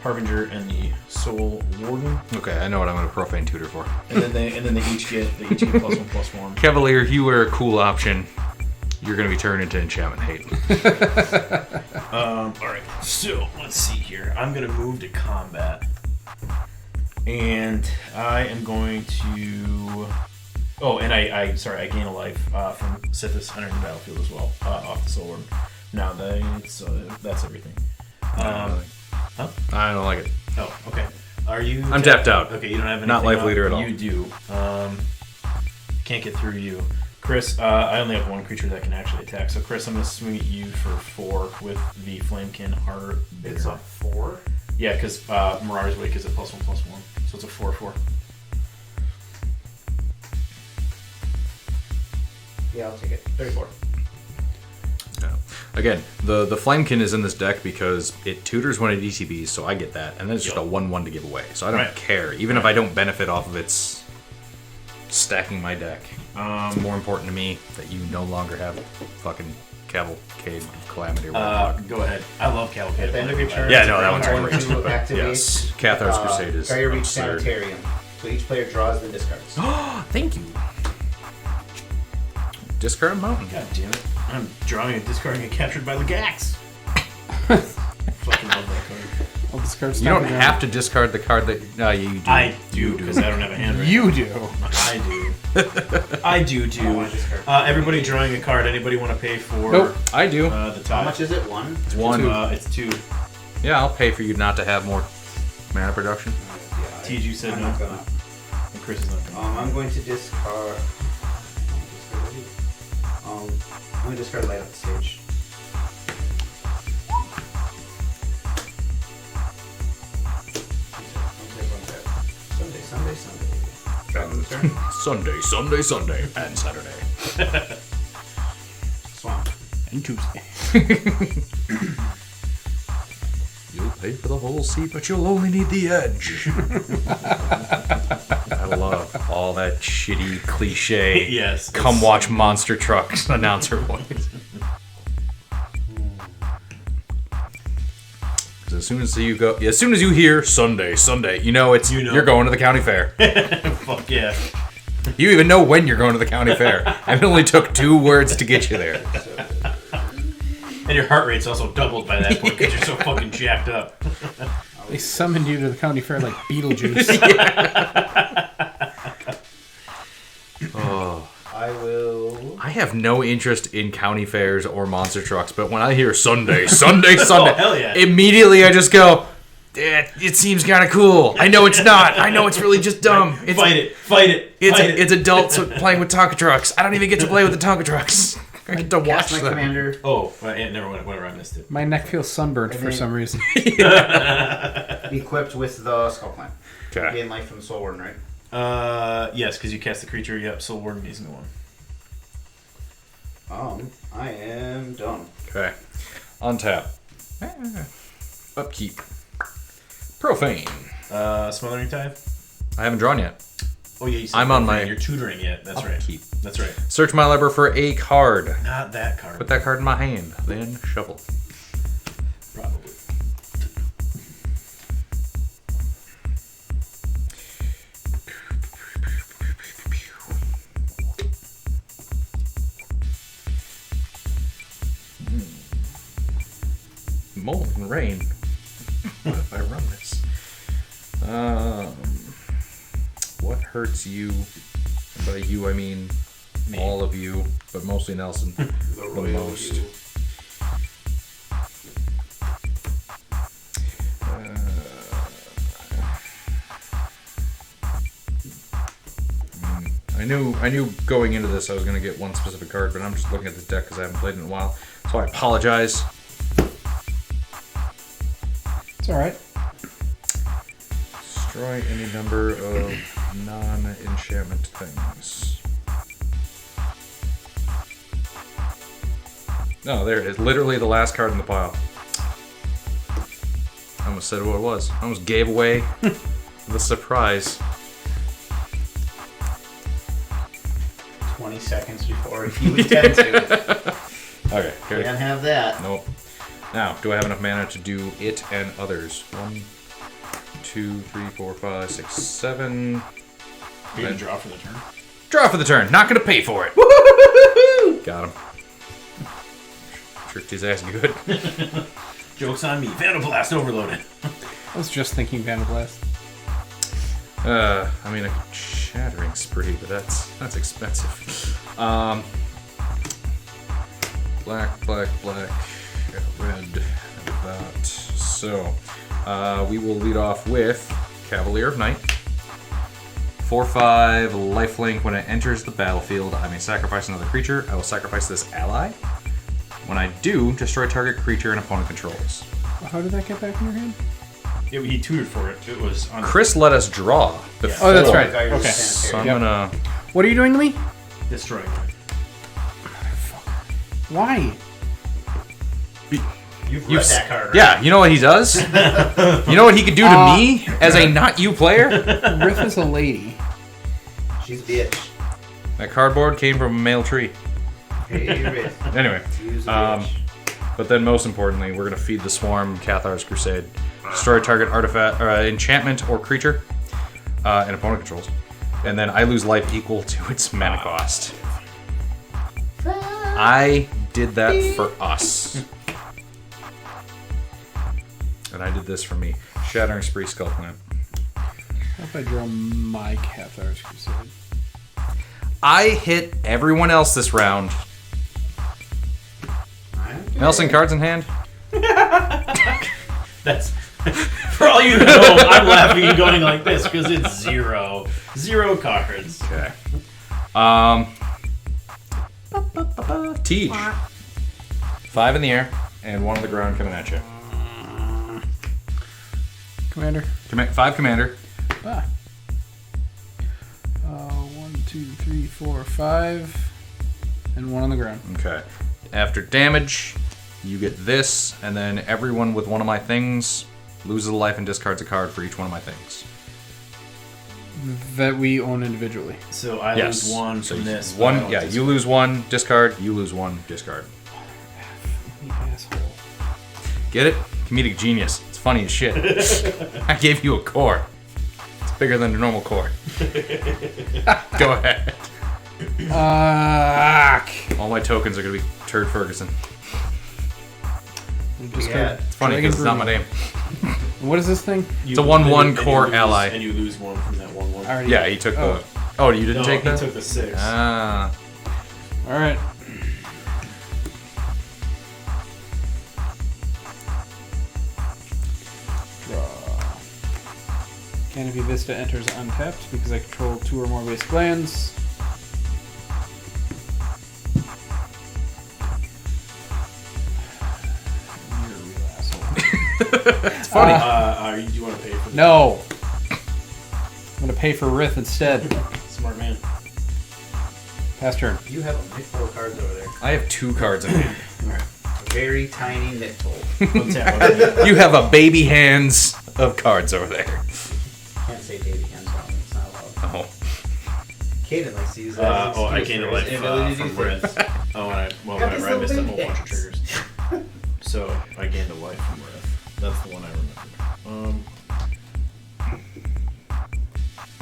S1: Harbinger and the Soul Warden,
S2: Okay, I know what I'm gonna profane tutor for.
S1: and then they each get +1/+1.
S2: Cavalier, you were a cool option. You're gonna be turned into enchantment hate.
S1: All right, so let's see here. I'm gonna move to combat, and I am going to. Oh, and I gain a life from Sythis entering the battlefield as well off the Soul Warden. Now that's everything. Huh?
S2: I don't like it.
S1: Oh, okay. Are you?
S2: I'm tapped out.
S1: Okay, you don't have anything.
S2: Not life
S1: up.
S2: leader at all.
S1: You do. Can't get through you, Chris. I only have 1 creature that can actually attack. So Chris, I'm gonna swing at you for 4 with the Flamekin Harbinger.
S3: It's a 4?
S1: Yeah, because Mirari's Wake is a +1/+1, so it's a 4/4.
S3: Yeah, I'll take it. 34.
S2: Yeah. Again, the Flamekin is in this deck because it tutors when it ETBs, so I get that, and then it's just a 1/1 to give away, so I don't
S1: Right.
S2: care, even if I don't benefit off of its stacking my deck. It's more important to me that you no longer have fucking Cavalcade Calamity or whatever.
S1: Go ahead. I love Cavalcade.
S3: At the end of your turn,
S2: Yeah, no, that one's
S3: going
S2: great.
S3: to activate.
S2: Yes, Cathar's Crusade is
S3: Fire Reach
S2: absurd.
S3: Sanitarium. So each player draws then discards.
S2: Thank you. Discard Mountain.
S1: God damn it! I'm drawing and discarding and captured by Legax. Fucking love that card.
S4: I'll discard
S2: You don't
S4: Stomping
S2: have
S4: Ground.
S2: to discard the card that you do.
S1: I do because I don't have a hand right
S4: You do.
S1: now. I do. I do. Everybody drawing a card. Anybody want to pay for
S4: Nope.
S2: I do.
S1: the tie?
S3: How much is it? 1?
S2: It's 1.
S1: It's 2.
S2: Yeah, I'll pay for you not to have more mana production.
S3: Yeah,
S1: TG said
S3: I'm
S1: no.
S3: not gonna.
S1: And Chris is not going.
S3: I'm going to discard. I'm going to discard light up the stage.
S2: Sunday, and Saturday.
S3: Swamp.
S4: And Tuesday.
S2: You'll pay for the whole seat, but you'll only need the edge. I love all that shitty cliche.
S1: Yes.
S2: Come watch monster trucks announcer voice. As soon as you hear Sunday, you know you're going to the county fair.
S1: Fuck yeah.
S2: You even know when you're going to the county fair. And it only took 2 words to get you there.
S1: And your heart rate's also doubled by that point because you're so fucking jacked up.
S4: They summoned you to the county fair like Beetlejuice.
S2: I have no interest in county fairs or monster trucks, but when I hear Sunday,
S1: Oh, hell yeah.
S2: immediately I just go, it seems kind of cool. I know it's not. I know it's really just dumb.
S1: Fight it.
S2: It's adults playing with Tonka trucks. I don't even get to play with the Tonka trucks. I get to watch
S3: Cast my
S2: them.
S3: commander.
S1: Oh, yeah, never mind. Whatever, I missed it.
S4: My neck feels sunburnt for some reason.
S3: Equipped with the Skull Clamp.
S2: Okay.
S3: Gain life from the Soul Warden, right?
S1: Yes, because you cast the creature. Yep, Soul Warden using the 1.
S3: I am done.
S2: Okay. Untap. Upkeep. Profane.
S1: Smothering Tithe.
S2: I haven't drawn yet.
S1: Oh yeah, you said
S2: I'm on my
S1: You're tutoring it. That's right.
S2: upkeep.
S1: That's right.
S2: Search my library for a card.
S1: Not that card.
S2: Put that card in my hand. Then shuffle.
S1: Probably.
S2: Molten rain. What if I run this? hurts you. And by you, I mean all of you, but mostly Nelson. the most. I knew going into this I was going to get one specific card, but I'm just looking at this deck because I haven't played it in a while. So I apologize.
S4: It's alright.
S2: Destroy any number of non-enchantment things. No, there it is. Literally the last card in the pile. I almost said what it was. I almost gave away the surprise.
S3: 20 seconds before you intend to.
S2: Okay, here.
S3: Can't have that.
S2: Nope. Now, do I have enough mana to do it and others? 1, 2, 3, 4, 5, 6, 7.
S1: You can draw for the turn.
S2: Draw for the turn. Not gonna pay for it. Woo-hoo-hoo-hoo-hoo! Got him. Tricked his ass good.
S1: Joke's on me. Vanderblast overloaded.
S4: I was just thinking Vanderblast.
S2: I mean, a shattering spree, but that's expensive. Black, and red, and that. So, we will lead off with Cavalier of Night. 4/5 lifelink. When it enters the battlefield, I may sacrifice another creature. I will sacrifice this ally. When I do, destroy target creature an opponent controls.
S4: How did that get back in your hand?
S1: Yeah, he tutored for it. It was on.
S2: Chris let us draw before.
S4: Oh, that's right.
S3: Okay.
S4: Okay.
S2: So I'm
S4: Yep.
S2: gonna.
S4: What are you doing to me?
S1: Destroying.
S4: Why?
S3: You've read that card, right?
S2: Yeah, you know what he does? You know what he could do to me as a not you player?
S4: Rith is a lady.
S3: She's a bitch.
S2: That cardboard came from a male tree.
S3: Hey, Rith.
S2: Anyway,
S3: She's a bitch.
S2: but then most importantly, we're gonna feed the swarm Cathar's Crusade. Destroy target artifact, enchantment, or creature, and opponent controls. And then I lose life equal to its mana cost. I did that for us. And I did this for me. Shattering Spree, Skull Plant.
S4: How if I draw my Cathar's Crusade?
S2: I hit everyone else this round. Nelson, cards in hand?
S1: That's for all you know. I'm laughing and going like this because it's 0 cards.
S2: Okay. Teach. 5 in the air and 1 on the ground coming at you.
S4: Commander.
S2: 5 commander.
S4: 1, 2, 3, 4, 5. And 1 on the ground.
S2: Okay. After damage, you get this, and then everyone with one of my things loses a life and discards a card for each one of my things.
S4: That we own individually.
S1: So I
S2: Yes.
S1: lose 1
S2: So
S1: from this. but I
S2: One,
S1: don't
S2: yeah,
S1: discard.
S2: you lose 1, discard. You lose 1, discard.
S4: You asshole.
S2: Get it? Comedic genius. It's funny as shit. I gave you a core. It's bigger than a normal core. Go ahead. All my tokens are gonna be Turd Ferguson.
S3: Yeah.
S2: It's funny because it's not my name.
S4: What is this thing?
S1: You-
S2: It's a 1/1
S1: and you
S2: core
S1: lose-
S2: ally.
S1: And you lose 1 from that 1/1.
S4: I already
S2: Yeah, he took the. Oh, you didn't
S1: No,
S2: take
S1: he
S2: that?
S1: took the 6.
S2: Ah.
S4: Alright. Draw. Canopy Vista enters untapped because I control 2 or more basic lands. You're a real asshole.
S2: It's funny.
S1: Do you want to pay for this?
S4: No! I'm gonna pay for Rith instead.
S1: Smart man.
S4: Pass turn.
S3: You have a mixful of cards over there.
S2: I have 2 cards in hand.
S3: A very tiny mixful.
S1: Untap.
S2: You have a baby hands of cards over there.
S3: Can't say baby hands wrong. It's not allowed.
S2: Oh.
S3: Caden likes to use that as
S1: I
S3: excuse
S1: gained a
S3: for
S1: life
S3: his inability to
S1: from
S3: do things.
S1: Rith. Oh, I
S3: Got these
S1: missed a
S3: little
S1: whole
S3: baby
S1: bunch of
S3: hands.
S1: triggers. So I gained a life from Rith. That's the one I remembered.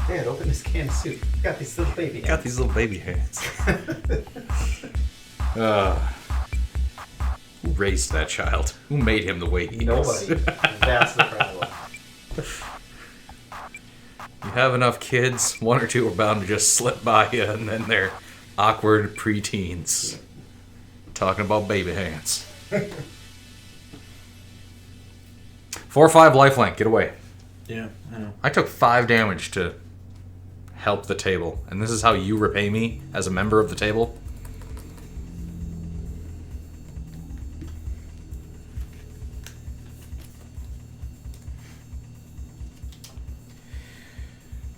S3: Dad, open this can of soup. Got these little baby
S2: Got
S3: hands.
S2: these little baby hands. Who raised that child? Who made him the way he
S3: Nobody.
S2: is?
S3: That's the problem.
S2: You have enough kids, one or two are bound to just slip by you, and then they're awkward preteens. Talking about baby hands. 4 or 5 lifelink, get away.
S1: Yeah, I know.
S2: I took 5 damage to help the table, and this is how you repay me as a member of the table?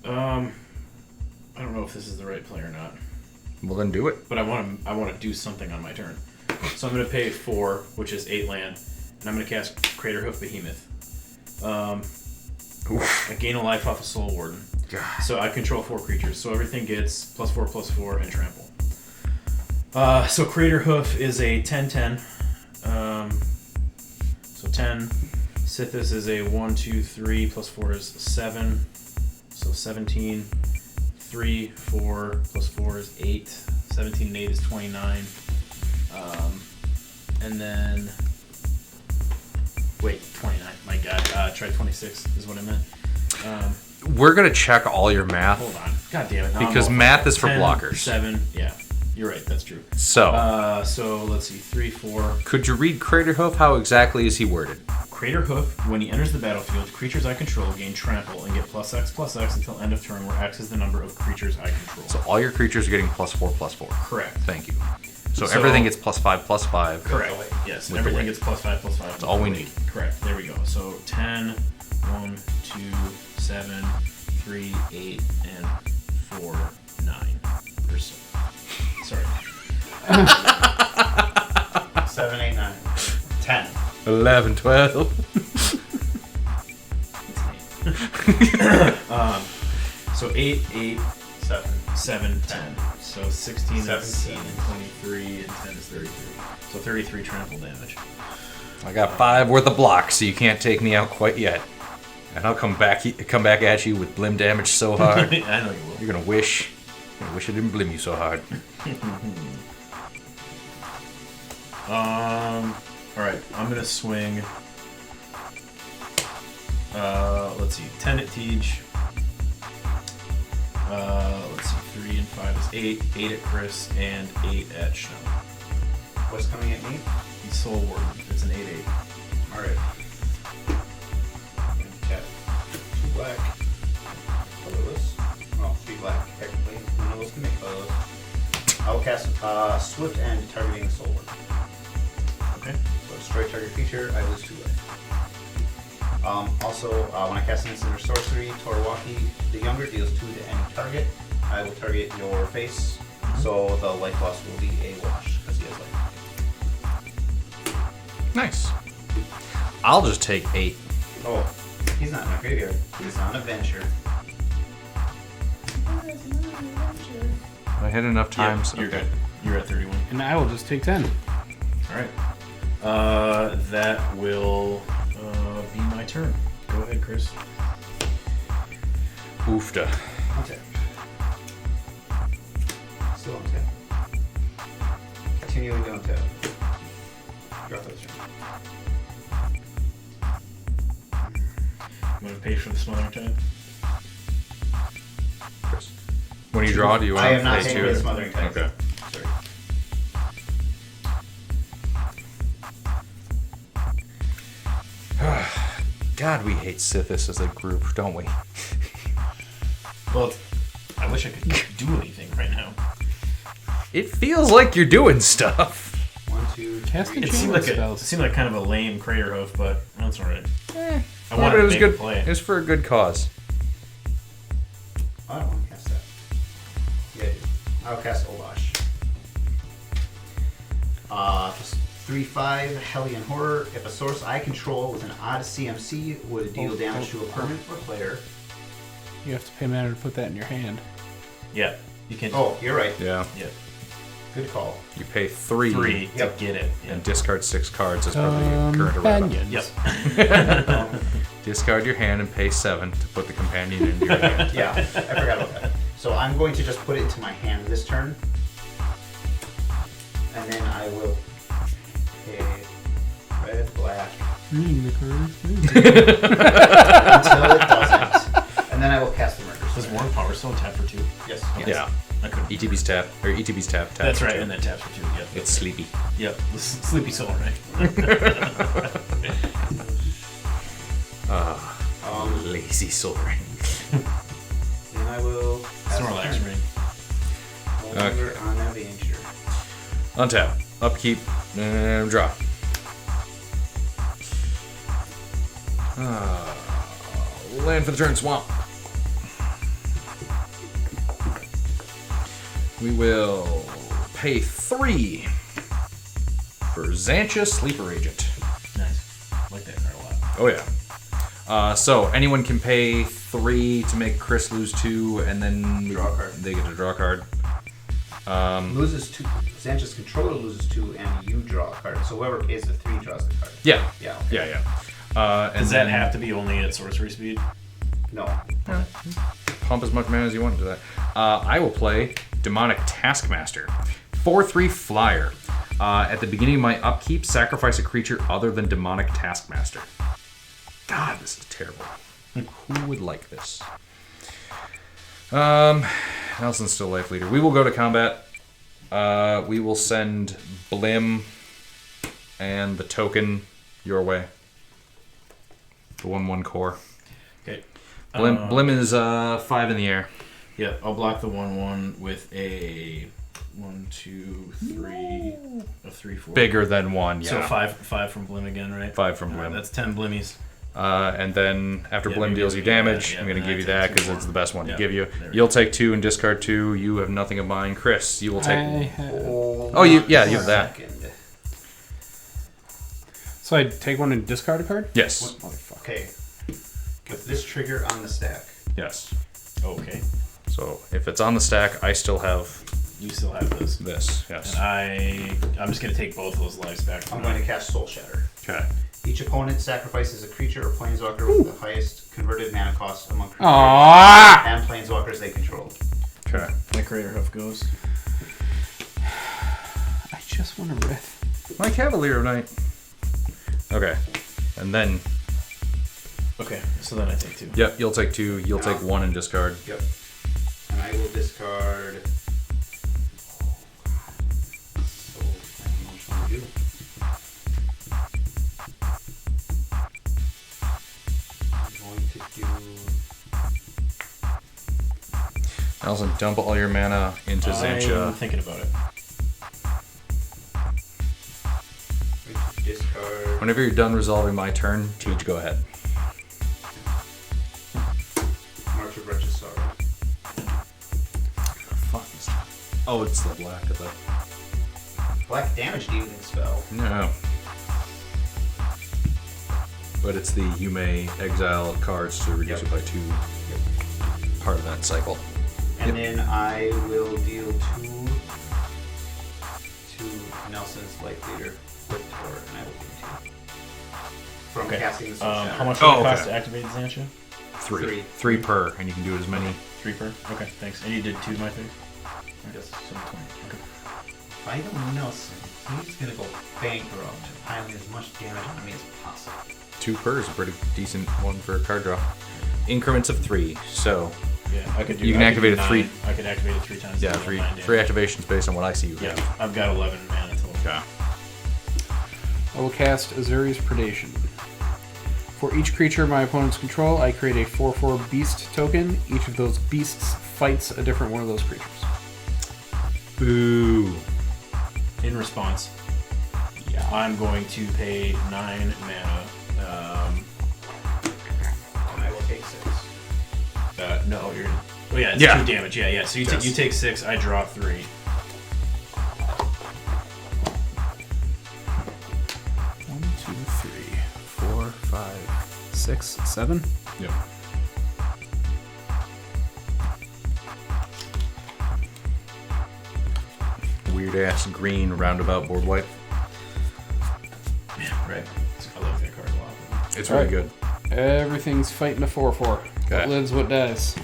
S1: I don't know if this is the right play or not,
S2: Well, then do it.
S1: but I want to do something on my turn. So I'm going to pay 4, which is 8 land, and I'm going to cast Craterhoof Behemoth. I gain a life off a Soul Warden.
S2: God.
S1: So I control 4 creatures, so everything gets +4/+4 and trample. So Craterhoof is a 10/10. So 10. Sythis is a 1, 2, 3 +4 is 7. So 17. 3, 4 +4 is 8. 17 and 8 is 29. And then. Wait, 29. My god. Try 26 is what I meant.
S2: We're going to check all your math.
S1: Hold on. God damn it. No,
S2: Because
S1: I'm off.
S2: math is for
S1: 10,
S2: blockers.
S1: 7. Yeah. You're right. That's true.
S2: So,
S1: So let's see. 3, 4.
S2: could you read Craterhoof? How exactly is he worded?
S1: Craterhoof. When he enters the battlefield, creatures I control gain trample and get +X/+X until end of turn, where X is the number of creatures I control.
S2: So all your creatures are getting +4/+4.
S1: Correct.
S2: Thank you. So
S1: So-
S2: everything gets +5/+5.
S1: Correct. Yes.
S2: With
S1: Everything
S2: the
S1: gets +5/+5.
S2: That's all we need.
S1: Correct. There we go. So 10, 1, 2, 7, 3, 8, and 4, 9. Or so. Sorry.
S3: 7, 8, 9, 10.
S2: 11, 12.
S1: So 8, 8,
S3: 7.
S1: 7, 10. So 16 is
S3: 17.
S1: 23, and 10 is 33. So 33 trample damage.
S2: I got 5 worth of blocks, so you can't take me out quite yet. And I'll come back at you with Blim damage so hard.
S1: I know you will.
S2: You're gonna wish I didn't Blim you so hard.
S1: Alright, I'm gonna swing. Let's see, 10 at Tej. Let's see, 3 and 5 is 8. 8 at Chris, and 8 at Snow.
S3: What's coming at me?
S1: He's Soul Warden. It's an 8/8.
S3: Alright. Tap 2 black. Colorless. Oh, 3 black, technically. None of those can make colorless. I will cast Swift End targeting Soul Warden.
S1: Okay.
S3: So destroy target creature, I lose 2 life. Also, when I cast an instant or sorcery, Wauki the Younger deals 2 to any target. I will target your face, so the life loss will be a wash, because he has life.
S2: Nice. I'll just take 8.
S3: Oh, he's not in my graveyard. He's on a venture.
S2: I hit enough times.
S1: You're
S2: Okay.
S1: good. You're at 31.
S4: And I will just take 10.
S1: Alright. That will be my turn. Go ahead, Chris.
S2: Oofda.
S3: Untap. Still untap. Continuing to untap. Drop that turn.
S1: I'm going to pay for the smothering tide.
S2: Chris. When you draw, do you want
S3: I
S2: to
S3: am not
S2: face
S3: taking
S2: you?
S3: the smothering tide.
S2: Okay.
S3: Sorry.
S2: God, we hate Sythis as a group, don't we?
S1: Well, I wish I could do anything right now.
S2: It feels like you're doing stuff.
S3: 1, 2, 3.
S4: Cast
S1: It seemed
S4: enchantment
S1: like
S4: spells.
S1: it seemed like kind of a lame Craterhoof, but that's alright. I
S2: But
S1: wanted
S2: it
S1: to
S2: was
S1: make
S2: good.
S1: a play.
S2: It was for a good cause.
S3: I don't want to cast that. Yeah, I do. I'll cast Olash. 3/5 Hellion Horror. If a source I control with an odd CMC would deal damage to a permanent or player.
S4: You have to pay mana to put that in your hand.
S1: Yeah, you can.
S3: Oh, you're right.
S2: Yeah.
S1: yeah,
S3: Good call.
S2: You pay 3,
S1: 3 to
S3: Yep.
S1: get it. Yeah.
S2: and discard 6 cards as part of the current errata.
S4: Companions.
S1: Yep.
S2: Discard your hand and pay 7 to put the companion into your hand.
S3: Yeah, I forgot about that. So I'm going to just put it into my hand this turn. And then I will pay red, black,
S4: Reading the cards.
S3: until it doesn't. And then I will cast the Murder
S1: Does Warm Power still tap for 2?
S3: Yes.
S2: Yeah.
S1: I couldn't.
S2: ETB's tap, or ETB's tap.
S1: That's
S2: for
S1: right,
S2: 2.
S1: and then taps for 2. Yep.
S2: It's sleepy.
S1: Yep. Sleepy Soul, right?
S2: Lazy soul ring.
S3: And I will.
S1: Snorlax ring.
S3: Longer on Avenger.
S2: Untap, upkeep, and draw. Land for the turn, swamp. We will pay 3 for Xantia, Sleeper Agent.
S1: Nice. Like that card a lot.
S2: Oh yeah. So anyone can pay 3 to make Chris lose 2, and then
S3: Draw a card.
S2: they get to draw a card.
S3: Loses 2. Xantia's controller loses 2, and you draw a card. So whoever pays the 3 draws the card.
S2: Yeah.
S3: Yeah. Okay.
S2: Yeah. And
S1: Does that
S2: then
S1: have to be only at sorcery speed?
S3: No.
S2: pump as much mana as you want into that. I will play Demonic Taskmaster. 4/3 flyer. At the beginning of my upkeep, sacrifice a creature other than Demonic Taskmaster. God, this is terrible. Who would like this? Nelson's still life leader. We will go to combat. We will send Blim and the token your way. The 1/1 core.
S1: Okay.
S2: Blim is 5 in the air.
S1: Yeah, I'll block the 1/1 with a 1, 2, 3, a 3, 4.
S2: Bigger than 1, yeah.
S1: So 5 from Blim again, right?
S2: 5 from Blim.
S1: That's 10 Blimmies.
S2: And then after
S1: Yeah,
S2: Blim
S1: maybe
S2: deals
S1: I'll
S2: you
S1: give you
S2: damage,
S1: that. Yeah,
S2: I'm going to
S1: then
S2: give
S1: I
S2: you
S1: take
S2: that
S1: 2
S2: because
S1: more.
S2: it's the best one
S1: Yeah,
S2: to give you.
S1: there we
S2: You'll
S1: go.
S2: take 2 and discard 2. You have nothing of mine. Chris, you will take...
S3: Oh,
S2: you have that.
S3: Second.
S4: So I take one and discard a card?
S2: Yes.
S4: Motherfucker.
S3: Okay. With this trigger on the stack.
S2: Yes.
S1: Okay.
S2: So if it's on the stack, I still have
S1: You still have this.
S2: this. Yes.
S1: And I'm just going to take both of those lives back.
S3: I'm going to cast Soul Shatter.
S2: Okay.
S3: Each opponent sacrifices a creature or planeswalker with the highest converted mana cost among creatures
S4: Aww!
S3: and planeswalkers they control.
S2: Okay.
S1: My Crater Hoof goes.
S4: I just want to Rith.
S2: My Cavalier of Night. Okay. And then,
S1: Okay, so then I take 2.
S2: yep, you'll take 2. You'll take 1 and discard.
S3: Yep. And I will discard. So, which one to do? I'm going to do.
S2: Nelson, dump all your mana into
S1: I'm
S2: Xantia.
S1: thinking about it.
S3: Going to discard.
S2: Whenever you're done resolving my turn, Teach, go ahead.
S3: March of Wretched Sorrow.
S2: Fuck is that? Oh, it's the black of the...
S3: Black damage dealing spell.
S2: No. But it's the you may exile cards to reduce
S3: Yep.
S2: it by 2. Part of that cycle.
S3: And then I will deal 2 to Nelson's life leader with Tor, and I will gain 2. From
S1: Okay.
S3: casting the Soul Shatter.
S1: How much
S2: Oh,
S1: would it cost
S2: okay.
S1: to activate Xantia?
S2: 3. 3 per, and you can do as many.
S1: 3 per? Okay, thanks. And you did 2 to my face?
S3: Yes.
S1: So 20. Okay.
S3: If I don't Nelson, he's gonna go bankrupt, piling as much damage on me as possible.
S2: 2 per is a pretty decent one for a card draw. Increments of 3, so
S1: Yeah, I could do.
S2: You can
S1: I could
S2: activate
S1: do
S2: it 3.
S1: 9. I could activate it 3 times.
S2: yeah,
S1: and
S2: 3
S1: 9 damage.
S2: 3 activations based on what I see you
S1: Yeah,
S2: have.
S1: I've got 11 mana total.
S2: Okay.
S4: I will cast Azuri's Predation. For each creature my opponents control, I create a 4/4 beast token. Each of those beasts fights a different one of those creatures.
S2: Boo.
S1: In response, I'm going to pay 9 mana.
S3: And I will take 6.
S1: No, you're. Oh yeah, it's
S2: Yeah.
S1: 2 damage. Yeah. So you
S2: Yes.
S1: you take 6. I draw 3.
S4: 1, 2, 3, 4, 5, 6, 7.
S2: Yep. Weird ass green roundabout board wipe.
S1: Right. I love that card a lot.
S2: It's really
S4: Alright.
S2: good.
S4: Everything's fighting a 4/4.
S2: Okay.
S4: What lives, what dies.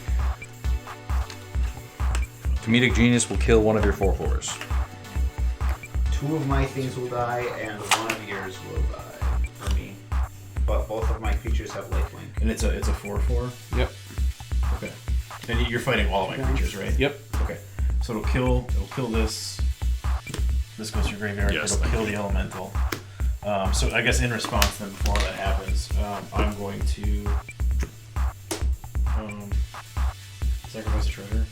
S2: Comedic Genius will kill one of your 4/4s.
S3: 2 of my things will die, and 1 of yours will die for me. But both of my creatures have lifelink.
S1: And it's a 4/4.
S4: Yep.
S1: Okay. And you're fighting all of my creatures, right?
S4: Yep.
S1: Okay. So it'll kill this. This goes to your graveyard.
S2: Yes,
S1: It'll
S2: thank
S1: kill
S2: you.
S1: the elemental. So I guess in response, then before that happens, I'm going to sacrifice a treasure,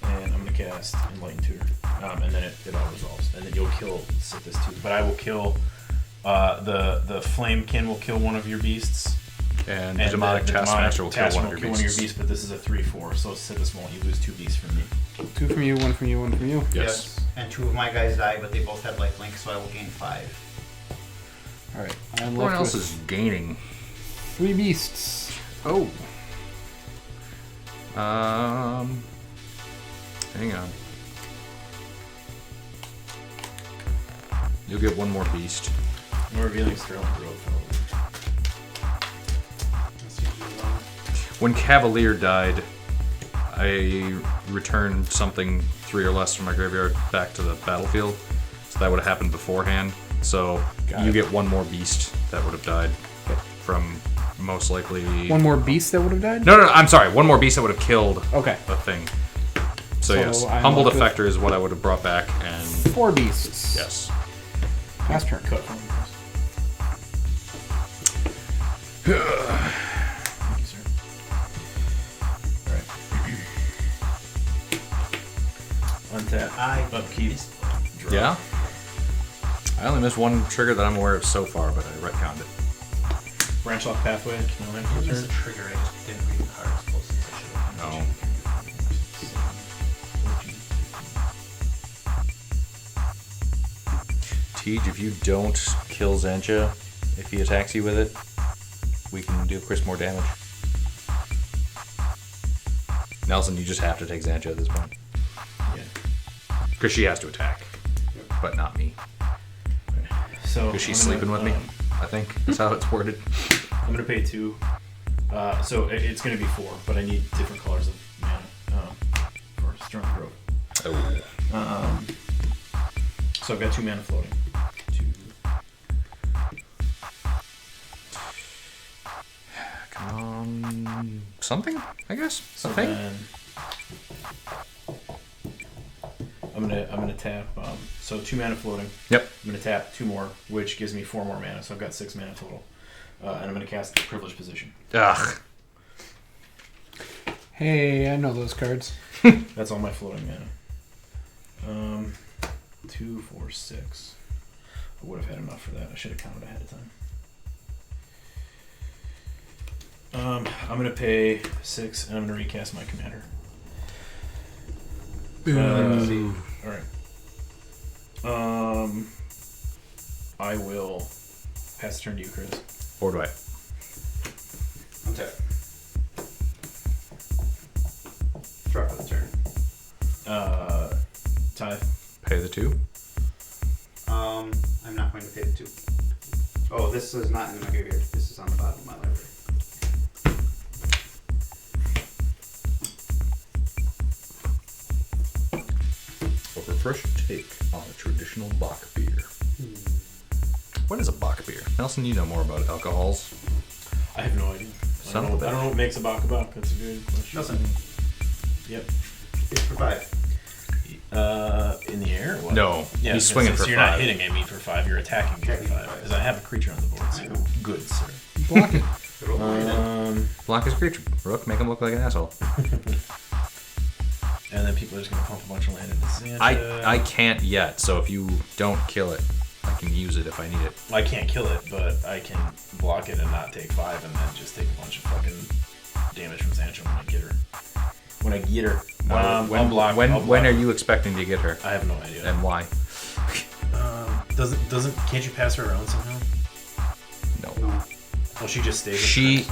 S1: and I'm going to cast Enlightened Tutor, and then it all resolves, and then you'll kill Sythis too. But I will kill the Flamekin will kill one of your beasts,
S2: And the demonic taskmaster will kill one of your beasts.
S1: But this is a 3/4, so Sythis won't. You lose 2 beasts from me.
S4: 2 from you, 1 from you, 1 from you.
S2: Yes.
S3: And 2 of my guys die, but they both have lifelink, so I will gain 5.
S4: Alright, I'm
S2: Everyone
S4: left
S2: else
S4: with
S2: is gaining.
S4: 3 beasts.
S2: Oh. Hang on. You'll get 1 more beast.
S1: I'm revealing Sterling Grove.
S2: When Cavalier died, I returned something 3 or less from my graveyard back to the battlefield. So that would have happened beforehand. So
S4: Got
S2: you
S4: it.
S2: get 1 more beast that would have died from most likely.
S4: 1 more beast that would have died?
S2: No, I'm sorry. 1 more beast that would have killed
S4: Okay.
S2: the thing. So,
S4: So
S2: yes,
S4: I'm
S2: Humbled
S4: left with-
S2: Effector is what I would have brought back, and
S4: 4 beasts.
S2: yes.
S4: Pass turn.
S1: Cut from Thank you, sir. Alright. Untap. Upkeep. Draw.
S2: Yeah. I only missed 1 trigger that I'm aware of so far, but I retconned it.
S1: Branch off pathway. No land
S3: There's
S1: filter.
S3: a trigger, I just didn't read the card as close as I should have.
S2: No. Tej, if you don't kill Zencha, if he attacks you with it, we can do Chris more damage. Nelson, you just have to take Zencha at this point.
S1: Yeah.
S2: Because she has to attack, but not me.
S1: So
S2: Because she's
S1: I'm gonna,
S2: sleeping with me, I think. That's how it's worded.
S1: I'm gonna pay 2. So it's gonna be 4, but I need different colors of mana for Sterling Grove.
S2: Oh.
S1: So I've got 2 mana floating. 2.
S2: Come on. Something, I guess?
S1: So
S2: Something?
S1: then I'm gonna tap. So 2 mana floating.
S2: Yep.
S1: I'm gonna tap 2 more, which gives me 4 more mana. So I've got 6 mana total. And I'm gonna cast Privileged Position.
S2: Ugh.
S4: Hey, I know those cards.
S1: That's all my floating mana. 2, 4, 6. I would have had enough for that. I should have counted ahead of time. I'm gonna pay 6, and I'm gonna recast my commander. All right. I will pass the turn to you, Chris.
S2: Or do I?
S3: Untap. Drop for the turn.
S1: Tithe.
S2: Pay the 2?
S3: I'm not going to pay the 2. Oh, this is not in my graveyard. This is on the bottom of my library.
S2: A refreshing take on a traditional Bach beer. What is a Bach beer? Nelson, you know more about alcohols.
S1: I have no idea. I
S2: Son
S1: don't
S2: of
S1: know,
S2: a
S1: I don't know what makes a baka. That's a good question.
S3: Nothing.
S1: Yep.
S3: It's for 5.
S1: In the air? Or what?
S2: No,
S1: Yeah,
S2: he's swinging for
S1: so you're
S2: 5.
S1: not hitting at me for 5. You're attacking me for
S3: Attacking for
S1: 5.
S3: five.
S1: Because I have a creature on the board. So good, sir.
S4: Block it.
S2: Block his creature. Rook, make him look like an asshole.
S1: And then people are just gonna pump a bunch of land into Santa.
S2: I can't yet, so if you don't kill it, I can use it if I need it.
S1: I can't kill it, but I can block it and not take 5, and then just take a bunch of fucking damage from Sancho when I get her. When I get her, I'll block.
S2: when
S1: I'll block.
S2: are you expecting to get her?
S1: I have no idea.
S2: And why?
S1: Can't you pass her around somehow?
S2: No.
S3: No.
S1: Well, she just stays.
S2: She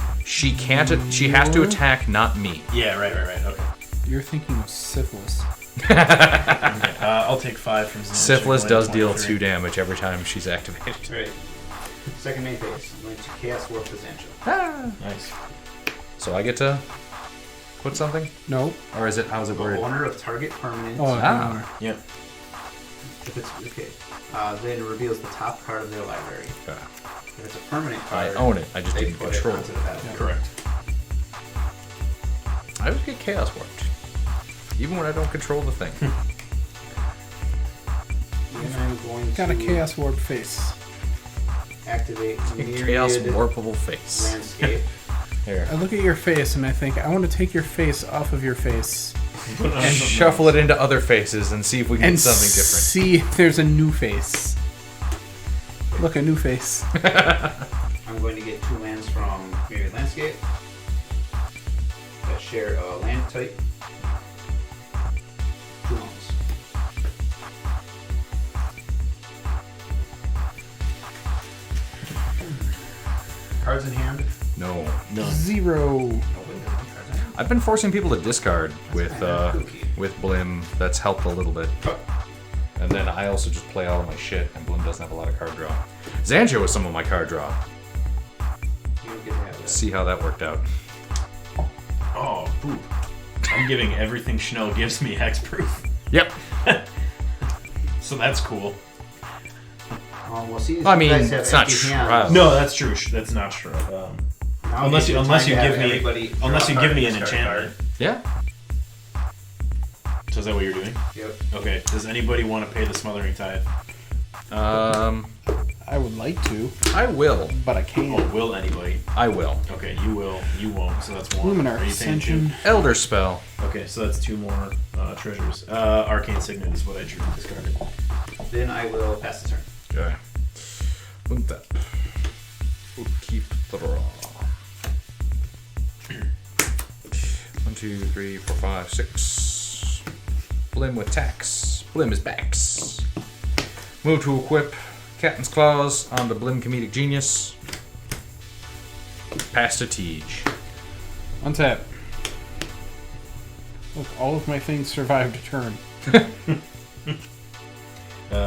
S2: can't. She has to attack, not me.
S1: Yeah, right. Okay.
S4: You're thinking of syphilis.
S1: Okay. I'll take 5 from Xanadu.
S2: Syphilis does deal
S1: 23.
S2: 2 damage every time she's activated.
S3: Alright. Second main phase. I'm going to cast Warp Potential.
S1: Nice.
S2: So I get to put something,
S4: No.
S2: or is it? How's it
S3: The
S2: worded?
S3: owner of target permanent.
S4: Oh,
S2: Ah.
S1: Yep.
S3: If it's okay. Then it reveals the top card of their library. If it's a permanent
S2: I
S3: card,
S2: own it. I just
S3: they
S2: didn't
S3: put
S2: control
S3: it onto
S2: it.
S3: the battlefield.
S1: Correct.
S2: I would get Chaos Warped. Even when I don't control the thing.
S3: And I'm going
S4: Got a
S3: to
S4: Chaos Warp face.
S3: activate
S2: Chaos
S3: Myriad
S2: Warpable face.
S3: Landscape.
S2: Here.
S4: I look at your face and I think, I want to take your face off of your face
S2: And shuffle it into other faces and see if we can
S4: and
S2: get something different.
S4: see if there's a new face. Look, a new face.
S3: I'm going to get 2 lands from Myriad Landscape that share a land type. 2 lands. Cards in hand.
S2: No.
S1: None.
S4: 0.
S3: Oh, wait, cards in hand.
S2: I've been forcing people to discard with Blim. That's helped a little bit. And then I also just play all of my shit, and Blim doesn't have a lot of card draw. Xancho was some of my card draw.
S3: You don't get to have that.
S2: See how that worked out.
S1: Oh, poop. I'm giving everything Schnell gives me hexproof.
S2: Yep.
S1: So that's cool.
S3: We'll see if
S2: I
S3: you
S2: mean,
S3: guys have
S2: it's not
S3: empty
S2: Shroud.
S3: hands.
S1: No, that's true. That's not true.
S3: Now
S1: Unless
S3: gives
S1: you
S3: time to
S1: give
S3: have
S1: me
S3: everybody draw
S1: unless you
S3: a
S1: give
S3: card
S1: me
S3: and
S1: an
S3: discard a
S1: enchantment.
S2: Yeah.
S1: So is that what you're doing?
S3: Yep.
S1: Okay. Does anybody want to pay the Smothering Tithe?
S4: I would like to,
S2: I will.
S4: but I
S1: Oh,
S4: can't.
S1: will anybody?
S2: I will.
S1: Okay, you will. You won't. So that's 1.
S4: Luminar
S1: Are you paying 2?
S4: Ascension.
S2: Elder Spell.
S1: Okay, so that's 2 more treasures. Arcane Signet is what I drew discarded.
S3: Then I will pass the turn.
S2: Okay. Look that. We'll keep the draw. 1, 2, 3, 4, 5, 6. Blim with tax. Blim is backs. Move to equip Captain's Claws on the Blim Comedic Genius. Pass to Tej.
S4: Untap. Look, all of my things survived a turn.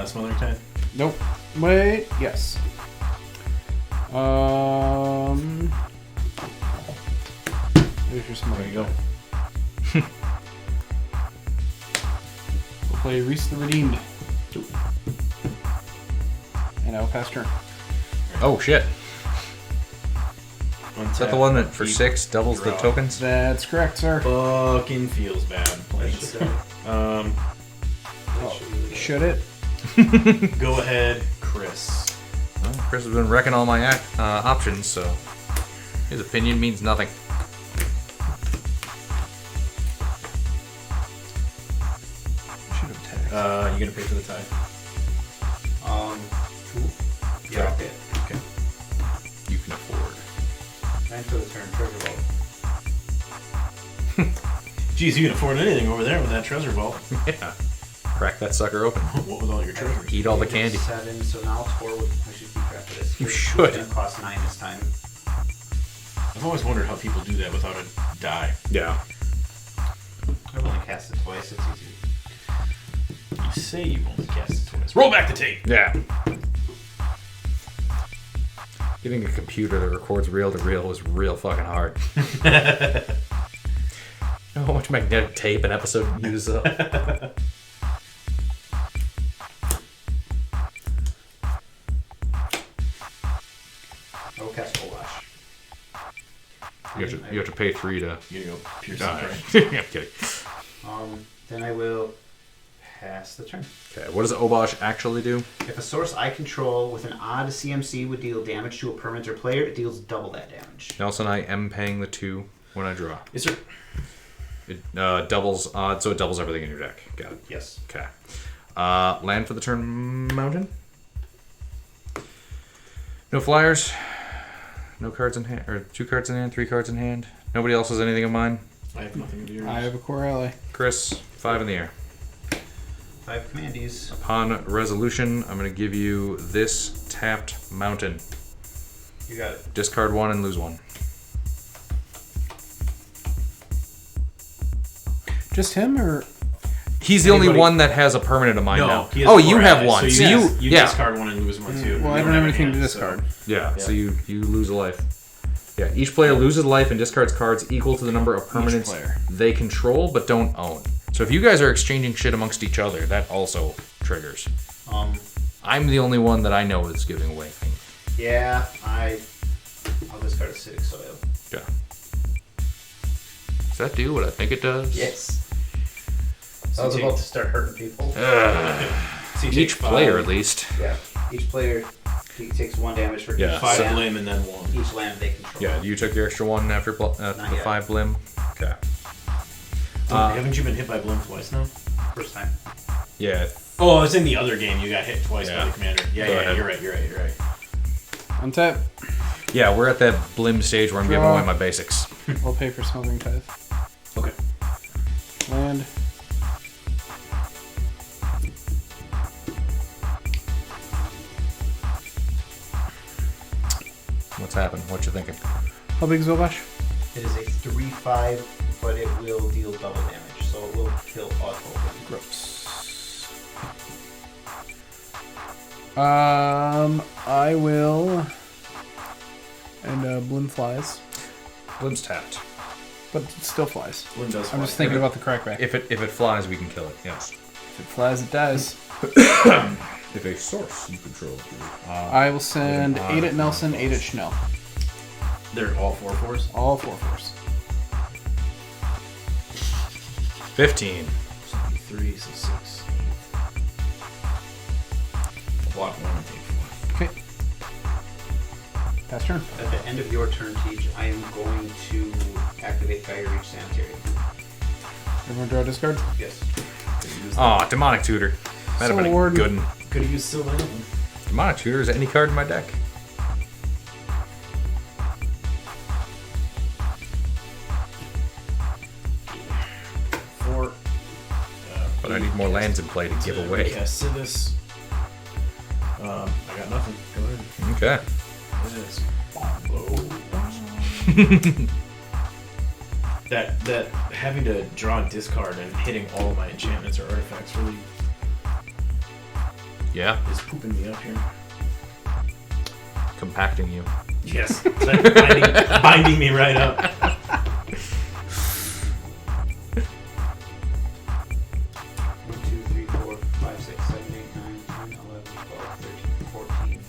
S1: Smothering Tithe?
S4: Nope. Wait. Yes. There's your smart.
S1: There you go.
S4: We'll play Rith the Redeemed. And I'll pass turn.
S2: Oh shit. Is that the one that for
S1: Keep
S2: 6 doubles the
S1: draw.
S2: tokens?
S4: That's correct, sir.
S1: Fucking feels bad. Please.
S4: Should it?
S1: Go ahead, Chris.
S2: Well, Chris has been wrecking all my options, so his opinion means nothing.
S4: Should have tagged.
S1: You gonna pay for the tithe?
S3: 2. Yeah, okay.
S1: Okay.
S2: You can afford.
S3: 9 for the turn. Treasure vault.
S1: Geez, you can afford anything over there with that treasure vault.
S2: Yeah. Crack that sucker open.
S1: What with all your treasures?
S2: Eat all the candy.
S3: 7, so now it's 4. I should keep track of this.
S2: You
S3: It's
S2: should.
S3: gonna cost 9 this time.
S1: I've always wondered how people do that without a die.
S2: Yeah.
S3: I've only cast it twice. It's easy.
S1: You say you only cast it twice. Roll back the tape.
S2: Yeah. Getting a computer that records reel to reel was real fucking hard. You know how much magnetic tape an episode uses up?
S3: I will cast Olash.
S2: You have to pay 3 to.
S1: You go pierce
S2: All
S1: the
S2: right.
S1: brain.
S2: Yeah, I'm kidding.
S3: Then I will pass the turn.
S2: Okay, what does Obosh actually do?
S3: If a source I control with an odd CMC would deal damage to a permanent or player, it deals double that damage.
S2: Nelson, I am paying the 2 when I draw.
S1: Is there?
S2: It doubles odd, so it doubles everything in your deck. Got it.
S3: Yes.
S2: Okay. Land for the turn, Mountain. No flyers. No cards in hand, or 2 cards in hand, 3 cards in hand. Nobody else has anything of mine.
S1: I have nothing to do.
S4: I have a core ally.
S2: Chris, 5 in the air.
S3: 5 commandees.
S2: Upon resolution, I'm going to give you this tapped Mountain.
S3: You got it.
S2: Discard 1 and lose 1.
S4: Just him, or
S2: He's the only
S1: Anybody-
S2: one that has a permanent of mine
S1: No,
S2: now.
S1: he has
S2: Oh,
S1: four
S2: you have
S1: allies,
S2: one. So
S1: you
S2: you
S1: yeah. Discard 1 and lose 1 too.
S4: well, I
S1: You
S4: don't have
S1: a
S4: anything to
S1: hand,
S4: discard.
S2: Yeah, so you lose a life. Yeah, each player loses life and discards cards equal to the number of permanents
S4: player.
S2: they control but don't own. So if you guys are exchanging shit amongst each other, that also triggers. I'm the only one that I know is giving away things.
S3: Yeah, I'll discard a Acidic Soil.
S2: Yeah. Does that do what I think it does?
S3: Yes. I was about to start hurting people.
S1: So you take
S2: Each player, at least.
S3: Yeah. Each player takes 1 damage for
S2: Yeah.
S3: each
S1: 5
S3: land.
S1: Blim and then 1.
S3: Each land they control.
S2: Yeah, you took your extra 1 after the
S3: Not yet.
S2: 5 Blim. Okay.
S1: Haven't you been hit by Blim twice now?
S3: First time.
S2: Yeah.
S1: Oh, I was in the other game. You got hit twice
S2: Yeah.
S1: by the commander. Yeah,
S2: Go
S1: yeah,
S2: ahead.
S1: you're right.
S4: Untap.
S2: Yeah, we're at that Blim stage where I'm giving
S4: Draw.
S2: away my basics.
S4: We'll pay for Smothering Tithe.
S1: Okay.
S4: Land.
S2: What's happened? What you thinking?
S4: How big is Wilbash?
S3: It is a 3/5, but it will deal double damage, so it will kill auto.
S4: Gross. I will. And Blim flies,
S2: Blim's tapped.
S4: but it still flies.
S1: Blim does
S4: I'm
S1: fly.
S4: just thinking about the crackback.
S2: If it flies, we can kill it. Yes.
S4: If it flies, it dies.
S2: If a source you control.
S4: I will send 8 at Nelson, 8 at Schnell.
S1: They're all 4/4s.
S4: All 4/4s.
S2: 15.
S1: 3, so 6. Block 1 and take 4.
S4: Okay. Pass turn.
S3: At the end of your turn, Teach, I am going to activate Fire Reach Sanitary.
S4: Everyone draw a discard.
S3: Yes.
S2: Aw, Demonic Tutor. That'd have been a
S4: Sword.
S2: good one.
S1: Could have used Silver.
S2: Demonic Tutor is any card in my deck. But I need more lands in play to give away.
S1: Cast Sythis. I got nothing. Go ahead.
S2: Okay.
S1: Yes. that having to draw a discard and hitting all of my enchantments or artifacts really
S2: Yeah.
S1: is pooping me up here.
S2: Compacting you.
S1: Yes, binding me right up.
S3: 1, 2, 3, 4, 5, 6, 7, 8, 9, 10, 11, 12, 13, 14.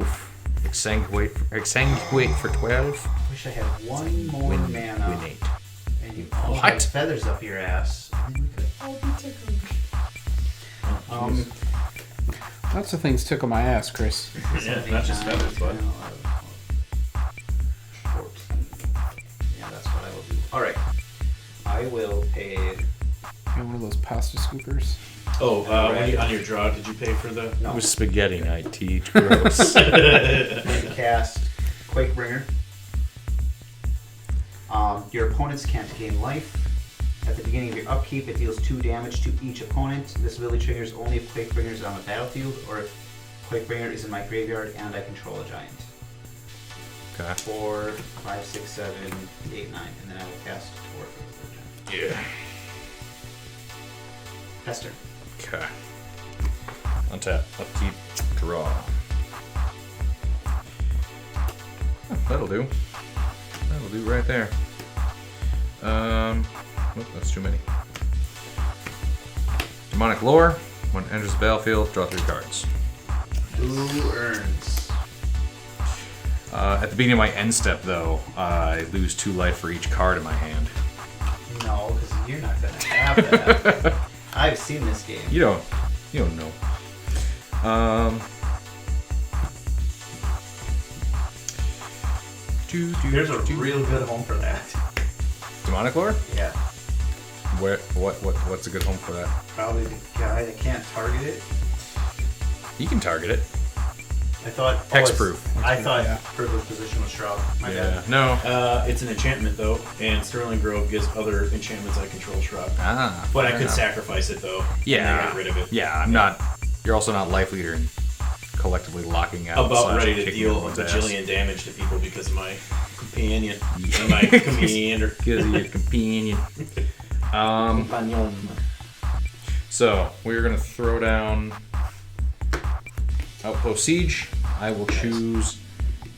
S2: Oof. Exsanguate for 12.
S3: Wish I had one more mana.
S2: Win 8.
S3: And you all
S2: What?
S3: had feathers up your ass. And then we could all be tickled.
S4: Lots of things tickle my ass, Chris.
S1: Yeah, not just feathers, bud.
S3: 14. Yeah, that's what I will do. Alright. I will pay.
S4: You know, one of those pasta scoopers.
S1: Oh, when you, on your draw, did you pay for the?
S2: It
S3: No.
S2: was spaghetti night, Teach. Gross.
S3: And cast Quakebringer. Your opponents can't gain life. At the beginning of your upkeep, it deals 2 damage to each opponent. This ability triggers only if Quakebringer is on the battlefield, or if Quakebringer is in my graveyard and I control a giant.
S2: Okay.
S3: 4, 5, 6, 7, 8, 9, and then I will cast Tor for the third time.
S2: Yeah.
S3: Hester.
S2: Okay. Untap. Upkeep. Draw. Oh, that'll do. That'll do right there. Nope, that's too many. Demonic Lore. When it enters the battlefield, draw 3 cards.
S3: Who earns?
S2: At the beginning of my end step, though, I lose 2 life for each card in my hand.
S3: No, because you're not going to have that. I've seen this game.
S2: You don't know.
S3: There's a real good home for that.
S2: Demonic Lore?
S3: Yeah.
S2: What's a good home for that?
S3: Probably the guy that can't target it.
S2: You can target it.
S3: I thought
S2: Hexproof.
S3: I thought
S4: Yeah.
S3: privileged position was Shroud. My bad.
S2: No.
S1: It's an enchantment though, and Sterling Grove gives other enchantments I control Shrub.
S2: Ah.
S1: But I
S2: fair
S1: could
S2: enough.
S1: sacrifice it though.
S2: Yeah.
S1: And then get rid of it.
S2: Yeah, I'm not. You're also not life leader and collectively locking out.
S1: About
S2: slash
S1: ready to
S2: kicking
S1: deal a
S2: everyone's ass.
S1: bajillion damage to people because of my companion and my commander.
S2: Because of your companion.
S1: Companion.
S2: So we're gonna throw down Outpost Siege. I will choose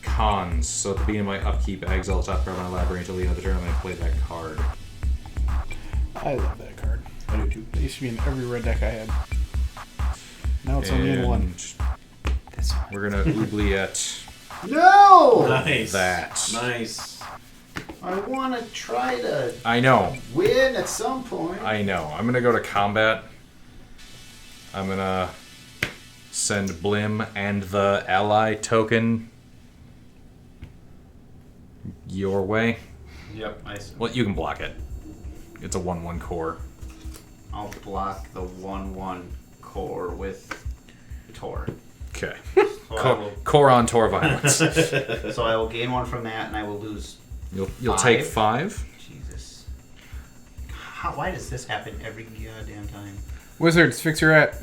S2: Cons. So at the beginning of my upkeep, I exile the top card of my library until the end of the turn. I'm gonna play that card.
S4: I love that card.
S1: I do too.
S4: It used to be in every red deck I had. Now it's only in one.
S2: And
S4: This
S2: we're gonna oubliette
S3: No!
S1: Nice.
S2: that.
S1: Nice.
S3: I want to try to
S2: I know.
S3: win at some point.
S2: I know. I'm gonna go to combat. I'm gonna send Blim and the ally token your way.
S3: Yep, I see.
S2: Well, you can block it. It's a 1/1 core.
S3: I'll block the 1/1 core with Tor.
S2: Okay.
S3: So
S2: Core on Tor violence.
S3: so I will gain 1 from that, and I will lose.
S2: You'll take 5.
S3: Jesus. Why does this happen every goddamn time?
S4: Wizards, fix your at.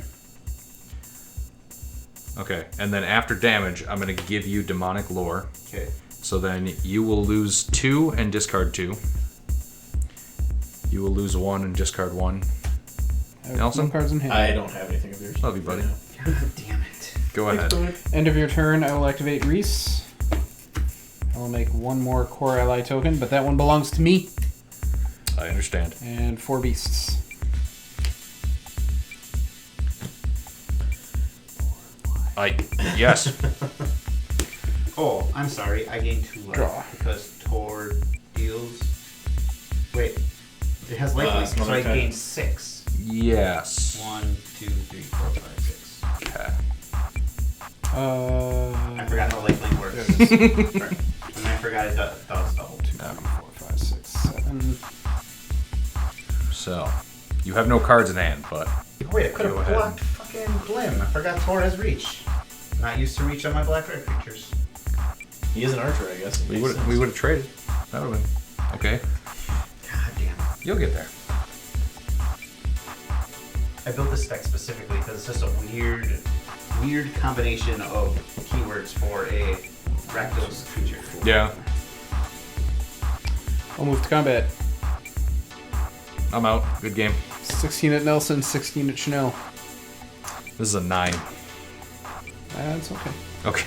S2: Okay, and then after damage, I'm gonna give you demonic lore.
S3: Okay.
S2: So then you will lose 2 and discard 2. You will lose 1 and discard 1.
S4: I have
S2: Nelson?
S4: no cards in hand.
S1: I don't have anything of yours.
S2: Love you, buddy.
S3: God damn it.
S2: Go ahead.
S4: End of your turn, I will activate Rith. I will make 1 more core ally token, but that one belongs to me.
S2: I understand.
S4: And 4 beasts.
S2: Yes.
S3: Oh, I'm sorry. I gained 2 life.
S4: Draw.
S3: Because Tor deals. Wait. It has lifelink, so I gained 6.
S2: Yes.
S3: 1, 2, 3, 4, 5, 6.
S2: Okay.
S3: I forgot how lifelink works.
S4: There it is.
S3: Sorry. And I forgot it does double.
S4: 2, 3, 4, 5, 6, 7.
S2: So, you have no cards in hand, but
S3: Wait, I could
S2: Go
S3: have
S2: ahead.
S3: blocked fucking Blim. I forgot Tor has reach. Not used to reach on my black red creatures.
S1: He is an archer, I guess. It
S2: we
S1: makes
S2: would
S1: sense.
S2: have traded. That would have been okay.
S3: God damn it.
S2: You'll get there.
S3: I built this deck specifically because it's just a weird combination of keywords for a Rakdos creature.
S2: Yeah.
S4: I'll move to combat.
S2: I'm out. Good game.
S4: 16 at Nelson, 16 at Chanel.
S2: This is a 9.
S4: That's okay.
S2: Okay.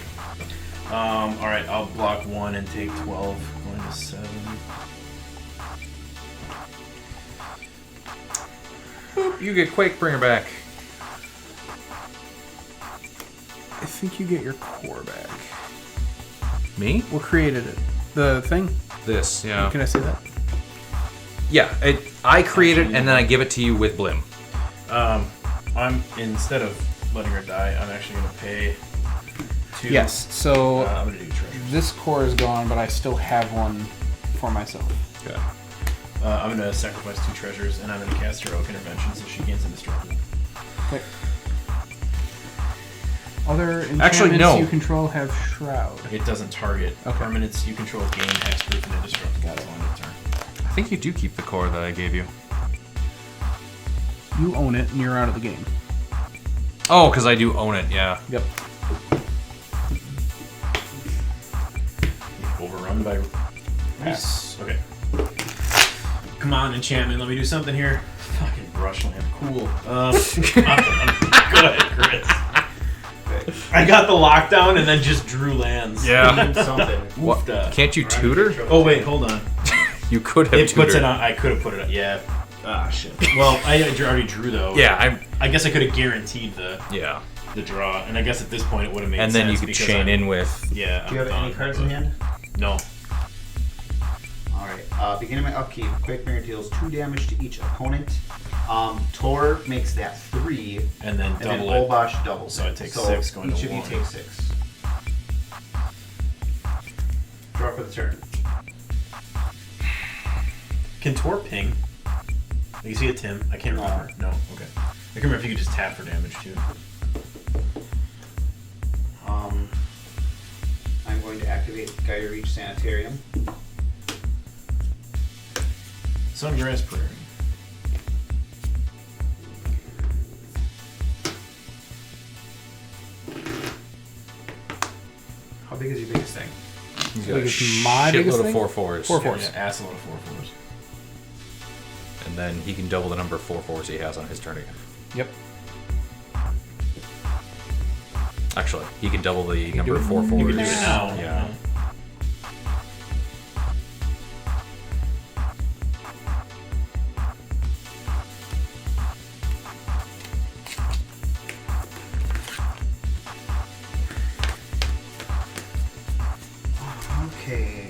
S1: Alright, I'll block 1 and take 12. Going to 7.
S2: Boop, you get Quakebringer back.
S4: I think you get your core back.
S2: Me?
S4: What created it? The thing?
S2: This, yeah.
S4: Can I say that?
S2: Yeah, I create it and then I give it to you with Blim.
S1: I'm instead of letting her die, I'm actually going to pay 2.
S4: Yes, so
S1: I'm going to do treasures.
S4: this core is gone, but I still have one for myself.
S2: Okay.
S1: I'm going to sacrifice 2 treasures, and I'm going to cast Heroic Intervention so she gains indestructible.
S4: Okay. Other enchantments
S2: Actually, no.
S4: you control have Shroud.
S1: It doesn't target.
S4: Okay.
S1: Permanents you control gain hexproof and indestructible until end of turn.
S2: I think you do keep the core that I gave you.
S4: You own it, and you're out of the game.
S2: Oh, because I do own it, yeah.
S4: Yep.
S1: Overrun by Reese. Okay. Come on, enchantment. Let me do something here. Fucking brushland. Cool. I'm good, Chris. I got the lockdown and then just drew lands.
S2: Yeah.
S3: Something.
S2: What?
S1: Woofda.
S2: Can't you tutor?
S1: Oh wait, hold on.
S2: You could have
S1: It
S2: tutored.
S1: puts it on. I could have put it on. Yeah. Ah shit. Well, I already drew though.
S2: Yeah,
S1: I guess I could have guaranteed
S2: yeah.
S1: the draw, and I guess at this point it would have made
S2: And
S1: sense.
S2: then you could
S1: because
S2: chain
S1: I'm-
S2: in with.
S1: Yeah.
S3: Do you have any cards in hand?
S1: No.
S3: Alright, beginning my upkeep, Quakebringer deals 2 damage to each opponent. Tor makes that 3,
S1: And then
S3: and then
S1: double it.
S3: Olbosh doubles
S1: So
S3: it.
S1: it takes 6 going
S3: each
S1: to
S3: of you
S1: 1.
S3: take 6. Draw for the turn.
S1: Can Tor ping? You see a Tim? I can't remember. No. Okay. I can remember if you could just tap for damage too.
S3: I'm going to activate Gaia Reach Sanitarium.
S1: Sungrass Prairie.
S3: How big is your biggest thing?
S2: He's
S4: So
S2: got a
S4: it's my biggest
S2: shitload
S4: thing?
S2: of 4/4s.
S4: 4/4s.
S1: Yeah, ass a load of 4/4s.
S2: And then he can double the number of 4/4s he has on his turn again.
S4: Yep.
S2: Actually, he can double the number of
S4: do it
S2: 4/4s.
S1: You can do it now.
S2: Yeah.
S3: Okay.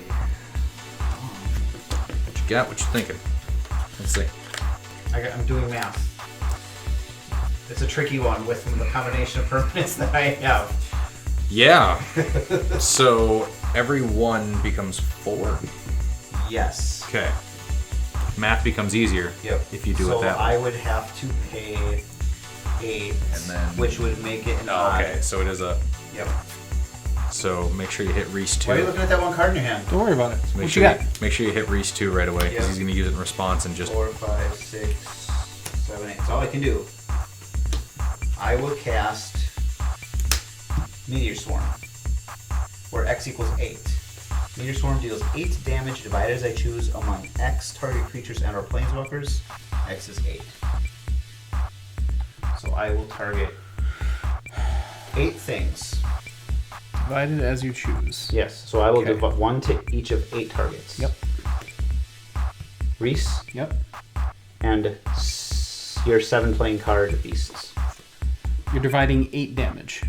S2: got what you're thinking. Let's see.
S3: I'm doing math. It's a tricky one with the combination of permanents that I have.
S2: Yeah. So every 1 becomes 4.
S3: Yes.
S2: Okay. Math becomes easier if you do it that way.
S3: So I would have to pay 8,
S2: And then-
S3: which would make it an
S2: Oh,
S3: odd.
S2: okay, so it is a...
S3: Yep.
S2: So make sure you hit Reese 2.
S3: Why are you looking at that one card in your hand?
S4: Don't worry about it.
S2: Make
S4: What
S2: sure
S4: you got?
S2: make sure you hit Reese 2 right away, because
S3: Yep.
S2: he's going to use it in response and just...
S3: 4, 5, 6, 7, 8. That's all I can do. I will cast Meteor Swarm, where X equals 8. Meteor Swarm deals 8 damage divided as I choose among X target creatures and/or planeswalkers. X is 8. So I will target 8 things.
S4: Divided as you choose.
S3: Yes. So I will
S4: Okay.
S3: give 1 to each of 8 targets.
S4: Yep.
S3: Reese
S4: Yep.
S3: and your 7 playing card beasts.
S4: You're dividing 8 damage.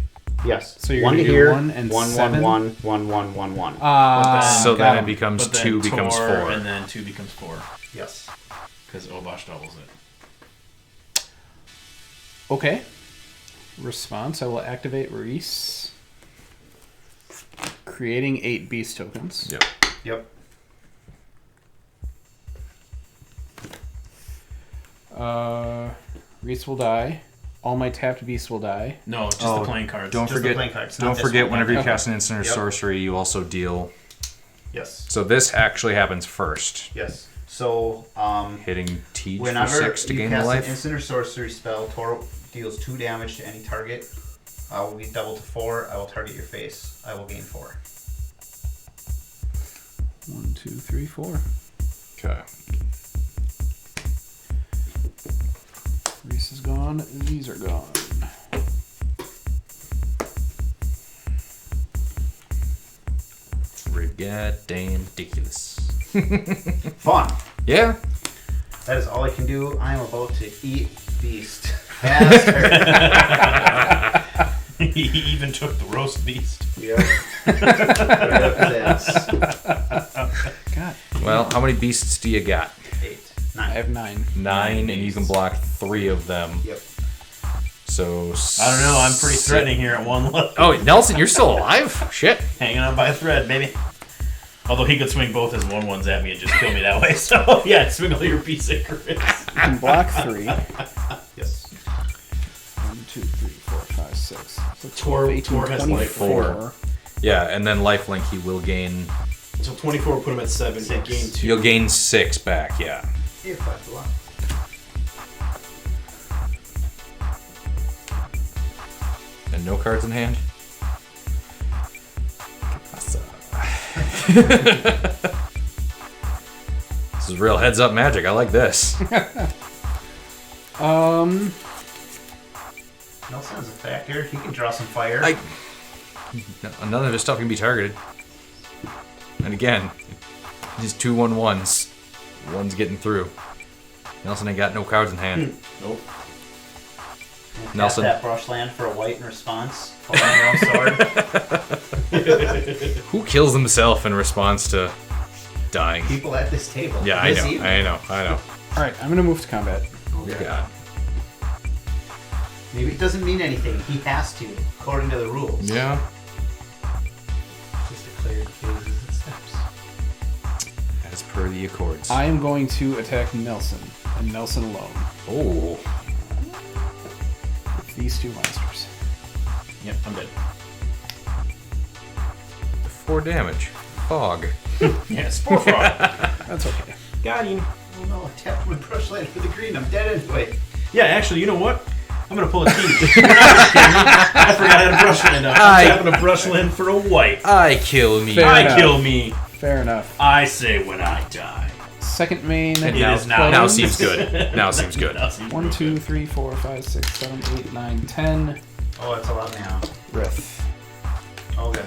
S3: Yes.
S4: So you're
S3: 1
S4: gonna
S3: to
S4: do
S3: here,
S4: 1 and
S3: 1,
S4: 7?
S3: 1, 1, 1, 1, 1.
S2: So
S4: got
S2: then
S4: him.
S2: it becomes
S1: But then
S2: 2 becomes
S1: Tor,
S2: 4.
S1: and then 2 becomes 4.
S3: Yes.
S1: Because Obosh doubles it.
S4: Okay. Response. I will activate Reese. Creating 8 beast tokens.
S2: Yep.
S3: Yep.
S4: Reese will die. All my tapped beasts will die.
S1: No, just
S2: Oh,
S1: the playing cards.
S2: Don't
S3: Just the
S2: forget,
S3: playing cards,
S2: don't
S3: not this
S2: forget
S3: one.
S2: whenever you
S4: Okay.
S2: cast an instant or
S3: Yep.
S2: sorcery, you also deal...
S3: Yes.
S2: So this actually happens first.
S3: Yes. So,
S2: Hitting Teach for
S3: whenever
S2: 6 to
S3: you
S2: gain
S3: cast
S2: the
S3: an
S2: life.
S3: instant or sorcery spell, Tor deals 2 damage to any target. Will be doubled to 4. I will target your face. I will gain 4.
S4: 1, 2, 3, 4.
S2: Okay.
S4: Reese is gone. These are gone.
S2: Ridiculous.
S3: Fun.
S2: Yeah.
S3: That is all I can do. I am about to eat beast. Faster.
S1: He even took the roast beast.
S3: Yep. Yes.
S4: God.
S2: Well, how many beasts do you got?
S3: 8.
S4: I
S3: 9.
S4: have 9.
S2: 9, and you can block 3 of them.
S3: Yep.
S2: So...
S1: I don't know. I'm pretty threatening here at 1 level.
S2: Oh, Nelson, you're still alive? Shit.
S1: Hanging on by a thread, baby. Although he could swing both his 1/1s at me and just kill me that way. So, yeah, swing all your beast secrets.
S4: You can block 3.
S3: Yes.
S4: 1, 2, 3, 4, 5, 6. So
S1: Tor-
S4: 12, 18,
S1: Tor has
S4: 24.
S2: Yeah, and then lifelink, he will gain...
S1: So 24 will put him at 7. He'll gain 2.
S2: You'll gain 6 back, yeah.
S3: If I block.
S2: And no cards in hand? This is real heads-up magic. I like this.
S3: Nelson's a factor. He can draw some fire.
S2: None of his stuff can be targeted. And again, these 2/1/1s. One's getting through. Nelson ain't got no cards in hand.
S1: Nope.
S3: Tap
S2: Nelson.
S3: that brush land for a white in response. Pull on your own sword.
S2: Who kills himself in response to dying?
S3: People at this table.
S2: Yeah, I
S3: This
S2: know,
S3: evening.
S2: I know, I know.
S4: Alright, I'm going to move to combat.
S2: Oh, God.
S3: Maybe it doesn't mean anything. He has to, according to the rules.
S2: Yeah.
S3: Just declared phases and steps.
S2: As per the Accords.
S4: I am going to attack Nelson, and Nelson alone.
S2: Oh.
S4: With these 2 monsters.
S1: Yep, I'm dead.
S2: 4 damage. Fog.
S1: Yeah, Spore Frog.
S4: That's okay.
S1: Got him.
S3: Oh no, I tapped my brush land for the green. I'm dead anyway.
S1: Yeah, actually, you know what? I'm gonna pull a team. I forgot I had a brush land up. I'm tapping a brush land for a white.
S2: I kill me.
S4: Fair
S1: I
S4: enough.
S1: kill me.
S4: Fair enough.
S1: I say when I die.
S4: Second main.
S2: And
S1: It
S2: now,
S1: is now.
S2: now seems good. Now seems good.
S4: 1, 2, 3, 4, 5, 6, 7, 8, 9, 10.
S3: Oh, that's a lot now.
S4: Rith.
S3: Oh, good.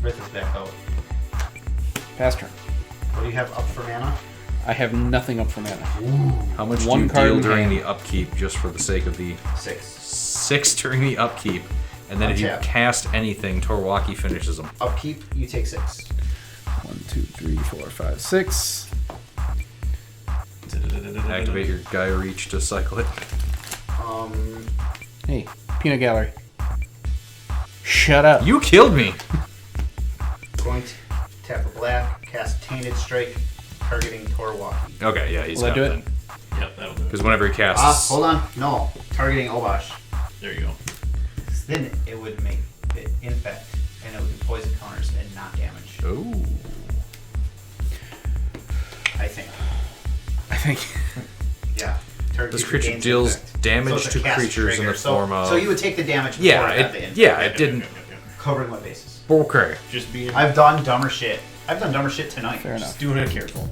S3: Rith is back out.
S4: Pass turn.
S3: What do you have up for mana?
S4: I have nothing up for mana.
S2: How much
S4: One
S2: do you
S4: card
S2: deal
S4: in
S2: during
S4: hand.
S2: the upkeep, just for the sake of the
S3: 6.
S2: 6 during the upkeep? And then if you
S3: Untap.
S2: cast anything, Wauki finishes them.
S3: Upkeep, you take 6.
S4: 1, 2, 3, 4, 5, 6.
S2: Activate your Gaia Reach to cycle it.
S4: Hey, Peanut Gallery. Shut up.
S2: You killed me!
S3: Going to tap a black, cast Tainted Strike, targeting Wauki.
S2: Okay, yeah, he's
S4: Will that
S2: got
S4: do
S2: it
S4: it?
S2: then.
S1: Yep, that'll do it.
S2: Because whenever he casts...
S3: Hold on. No. Targeting Obosh.
S1: There you go.
S3: Then it would make it infect, and it would do poison counters and not damage.
S2: Oh.
S3: I think. Yeah.
S2: This creature deals damage
S3: it's
S2: to
S3: a cast
S2: creatures in the
S3: trigger.
S2: form of...
S3: So you would take the damage before
S2: Yeah,
S3: I got the infect.
S2: it didn't...
S3: Covering my bases.
S2: Okay.
S1: Just being
S3: I've done dumber shit. I've done dumber shit tonight.
S4: Fair enough.
S1: just doing it careful.